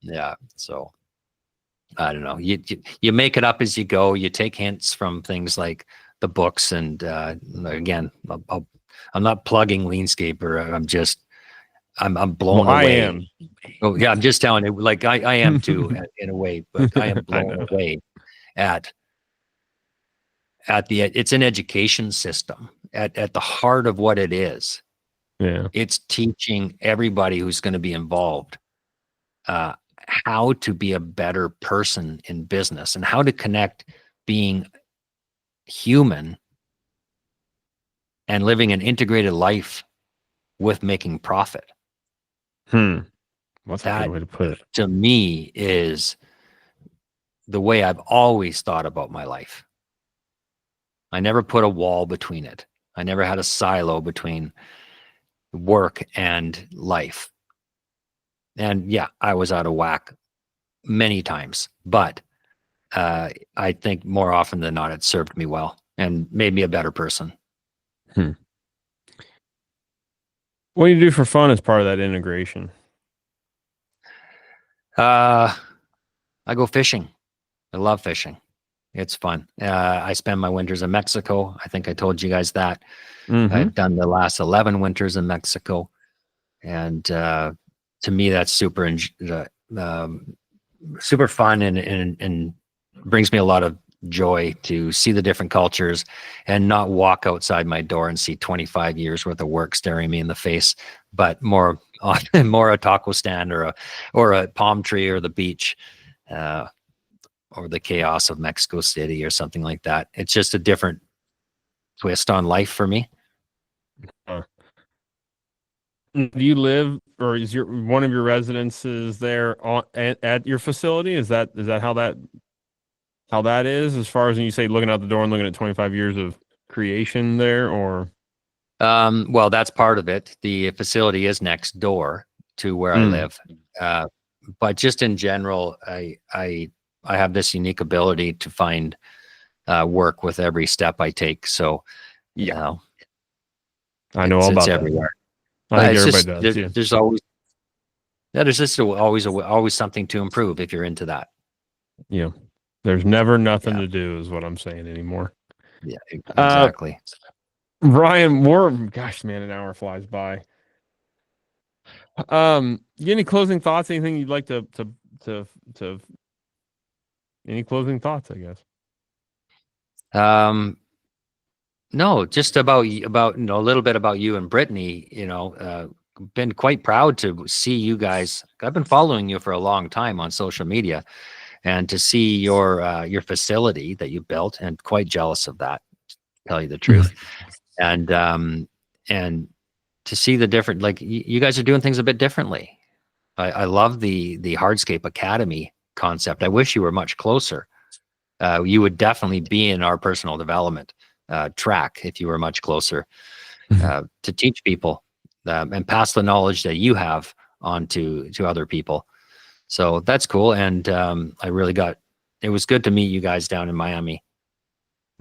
Yeah. So I don't know. You make it up as you go. You take hints from things like the books, and again, I'm not plugging Leanscaper. I'm blown away. I am. Oh yeah, I'm just telling you, like I am too, in a way, but I am blown away at it's an education system at the heart of what it is. Yeah. It's teaching everybody who's going to be involved how to be a better person in business and how to connect being human and living an integrated life with making profit. What's that a good way to put it? To me is the way I've always thought about my life. I never put a wall between it. I never had a silo between work and life. And yeah, I was out of whack many times, but I think more often than not, it served me well and made me a better person. What do you do for fun as part of that integration? I go fishing. I love fishing. It's fun. I spend my winters in Mexico. I think I told you guys that. I've done the last 11 winters in Mexico. And to me, that's super fun and brings me a lot of joy to see the different cultures and not walk outside my door and see 25 years worth of work staring me in the face, but more a taco stand or a palm tree or the beach. Or the chaos of Mexico City or something like that. It's just a different twist on life for me. Do you live, or is one of your residences there at your facility? Is that how that is, as far as when you say looking out the door and looking at 25 years of creation there, or? Well, that's part of it. The facility is next door to where I live. But just in general, I have this unique ability to find work with every step I take. So, I know all about everywhere. I think everybody does. There's always, there's just always something to improve if you're into that. Yeah, there's never nothing to do, is what I'm saying anymore. Yeah, exactly. Ryan, gosh, man, an hour flies by. You got any closing thoughts? Anything you'd like to any closing thoughts, I guess? No, just about a little bit about you and Brittany. Been quite proud to see you guys. I've been following you for a long time on social media, and to see your facility that you built, and quite jealous of that, to tell you the truth. And to see the different, like you guys are doing things a bit differently. I love the Hardscape Academy concept. I wish you were much closer. You would definitely be in our personal development track if you were much closer to teach people and pass the knowledge that you have on to other people. So that's cool. And it was good to meet you guys down in Miami.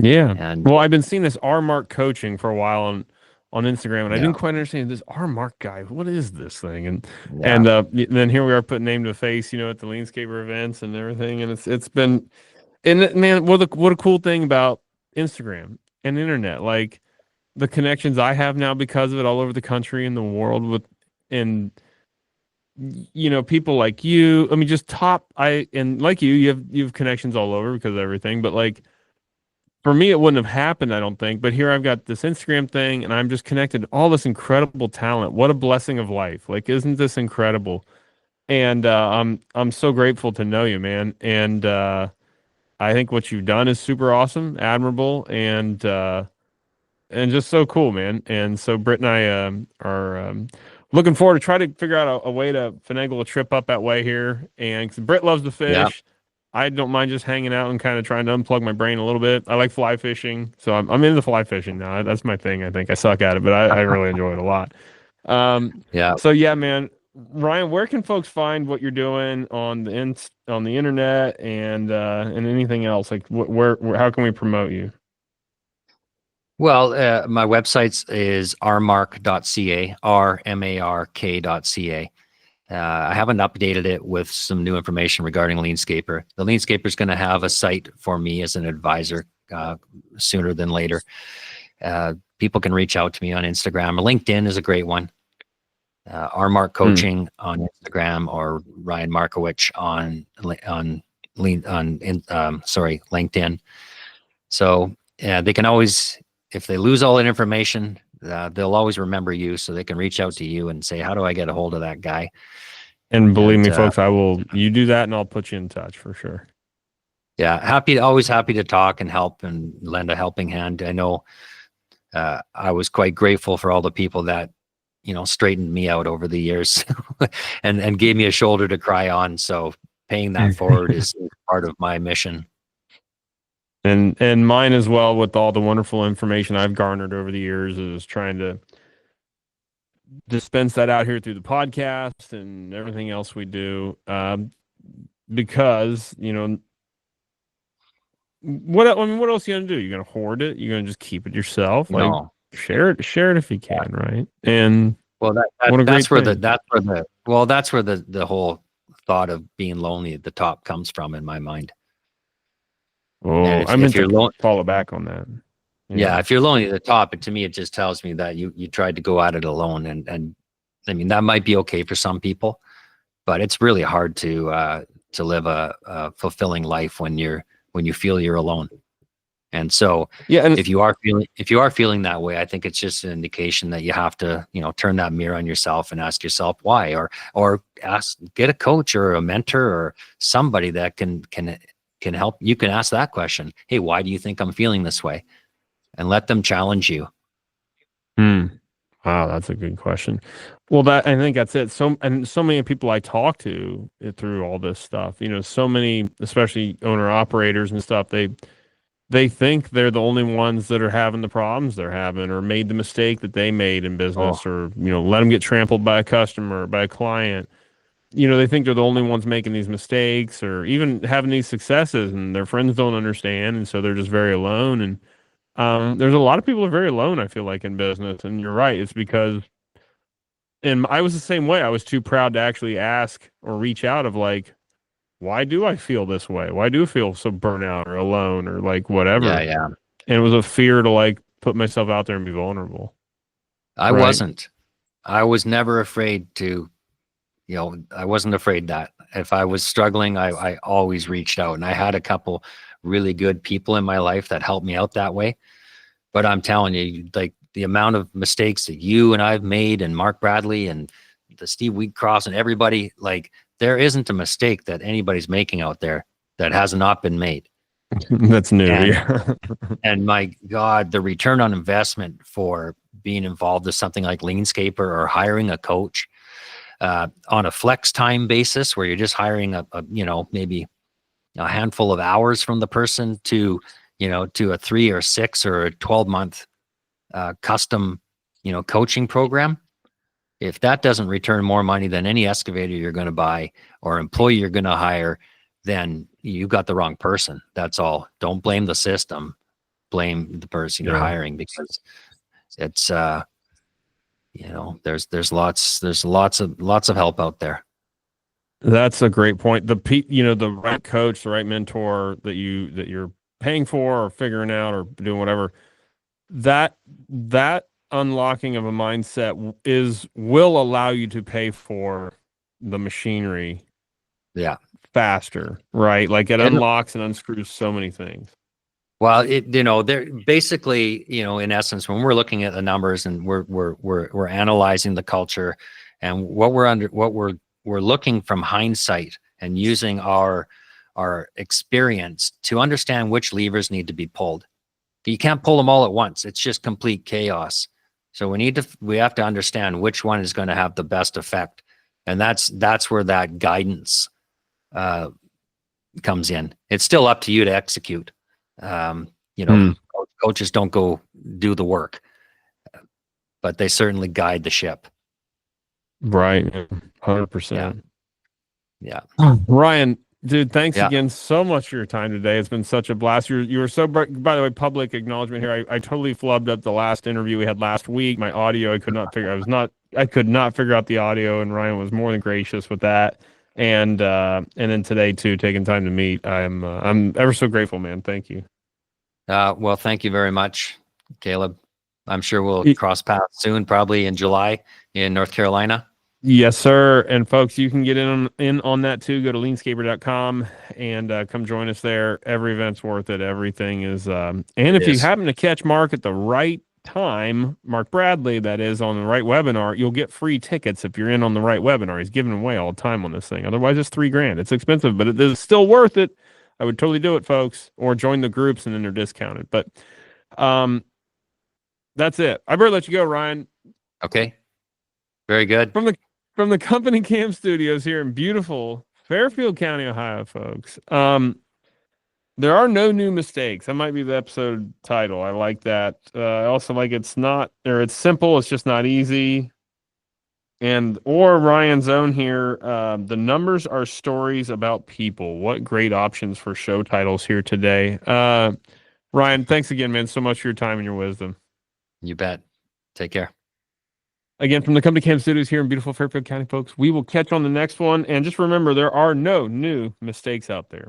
Yeah. And I've been seeing this R Mark coaching for a while on Instagram, and I didn't quite understand this R Mark guy. What is this thing? And then here we are putting name to face, at the Leanscaper events and everything. And it's been, and man, what a cool thing about Instagram and internet, like the connections I have now because of it all over the country and the world people like you. I mean, just like you have connections all over because of everything, but like for me, it wouldn't have happened, I don't think. But here I've got this Instagram thing, and I'm just connected to all this incredible talent. What a blessing of life! Like, isn't this incredible? And I'm so grateful to know you, man. And I think what you've done is super awesome, admirable, and just so cool, man. And so Britt and I are looking forward to try to figure out a way to finagle a trip up that way here. And 'cause Britt loves to Yeah. fish. I don't mind just hanging out and kind of trying to unplug my brain a little bit. I like fly fishing, so I'm into fly fishing now. That's my thing. I think I suck at it, but I really enjoy it a lot. Um, Yeah. so yeah, man. Ryan, where can folks find what you're doing on on the internet and anything else? Like where how can we promote you? Well, my website is rmark.ca, rmark.ca. I haven't updated it with some new information regarding Leanscaper. The Leanscaper is going to have a site for me as an advisor sooner than later. People can reach out to me on Instagram. LinkedIn is a great one. Rmark Coaching on Instagram, or Ryan Markewich on LinkedIn. So they can always, if they lose all that information, they'll always remember you, so they can reach out to you and say, "How do I get a hold of that guy?" And believe And me, folks, I will. You do that, and I'll put you in touch for sure. yeah, always happy to talk and help and lend a helping hand. I know I was quite grateful for all the people that straightened me out over the years and gave me a shoulder to cry on. So paying that forward is part of my mission. And mine as well, with all the wonderful information I've garnered over the years, is trying to dispense that out here through the podcast and everything else we do. Because what else are you gonna do? You're gonna hoard it? You're gonna just keep it yourself? Like, No. share it if you can, right? And Well, what a great that's where thing. the whole thought of being lonely at the top comes from in my mind. Oh, And I if meant you're to follow back on that. yeah, if you're lonely at the top, to me, it just tells me that you tried to go at it alone. And I mean, that might be okay for some people, but it's really hard to live a fulfilling life when you feel you're alone. And so Yeah, and if you are feeling that way, I think it's just an indication that you have to, turn that mirror on yourself and ask yourself why, or get a coach or a mentor or somebody that can help. You can ask that question. Hey, why do you think I'm feeling this way? And let them challenge you. Wow, that's a good question. Well, I think that's it. So many people I talk to through all this stuff, so many, especially owner operators and stuff, they think they're the only ones that are having the problems they're having, or made the mistake that they made in Oh, business, or let them get trampled by a customer or by a client. They think they're the only ones making these mistakes or even having these successes, and their friends don't understand, and so they're just very alone. And there's a lot of people who are very alone, I feel like, in business. And you're right. It's because, and I was the same way. I was too proud to actually ask or reach out of like, why do I feel this way? Why do I feel so burnout or alone or like yeah, whatever? yeah. And it was a fear to like put myself out there and be vulnerable. I Right. wasn't. I was never afraid to, I wasn't afraid that if I was struggling, I always reached out, and I had a couple really good people in my life that helped me out that way. But I'm telling you, like the amount of mistakes that you and I've made, and Mark Bradley and the Steve Wheatcross and everybody, like there isn't a mistake that anybody's making out there that has not been made. That's new. And Yeah. and my God, the return on investment for being involved with something like Leanscaper or hiring a coach on a flex time basis, where you're just hiring maybe a handful of hours from the person to a 3 or 6 or a 12-month custom, coaching program. If that doesn't return more money than any excavator you're going to buy or employee you're going to hire, then you got the wrong person. That's all. Don't blame the system. Blame the person you're Yeah. hiring, because it's there's lots of help out there. That's a great point. The right coach, the right mentor that you're paying for or figuring out or doing whatever, that unlocking of a mindset will allow you to pay for the machinery Yeah. faster, right? Like it And unlocks and unscrews so many things. Well, they're basically, in essence, when we're looking at the numbers and we're analyzing the culture, and what we're looking from hindsight and using our experience to understand which levers need to be pulled. You can't pull them all at once. It's just complete chaos. So we have to understand which one is going to have the best effect, and that's where that guidance comes in. It's still up to you to execute. Coaches don't go do the work, but they certainly guide the ship. Right. 100%. Yeah. Ryan, dude, thanks again so much for your time today. It's been such a blast. You were so, by the way, public acknowledgement here. I totally flubbed up the last interview we had last week. My audio, I could not figure out the audio, and Ryan was more than gracious with that. And then today too, taking time to meet. I'm ever so grateful, man. Thank you. Well, thank you very much, Caleb. I'm sure we'll cross paths soon, probably in July in North Carolina. Yes, sir. And folks, you can get in on that too. Go to leanscaper.com and come join us there. Every event's worth it. Everything is. And if you happen to catch Mark at the right time, Mark Bradley, that is, on the right webinar, you'll get free tickets if you're in on the right webinar. He's giving away all the time on this thing. Otherwise, it's $3,000. It's expensive, but it is still worth it. I would totally do it, folks, or join the groups and then they're discounted. But that's it. I better let you go, Ryan. Okay. Very good. From the Company Cam Studios here in beautiful Fairfield County, Ohio, folks. There are no new mistakes. That might be the episode title. I like that. I also like it's simple. It's just not easy. Or Ryan's own here. The numbers are stories about people. What great options for show titles here today. Ryan, thanks again, man, so much for your time and your wisdom. You bet. Take care. Again, from the Company Cam Studios here in beautiful Fairfield County, folks, we will catch on the next one. And just remember, there are no new mistakes out there.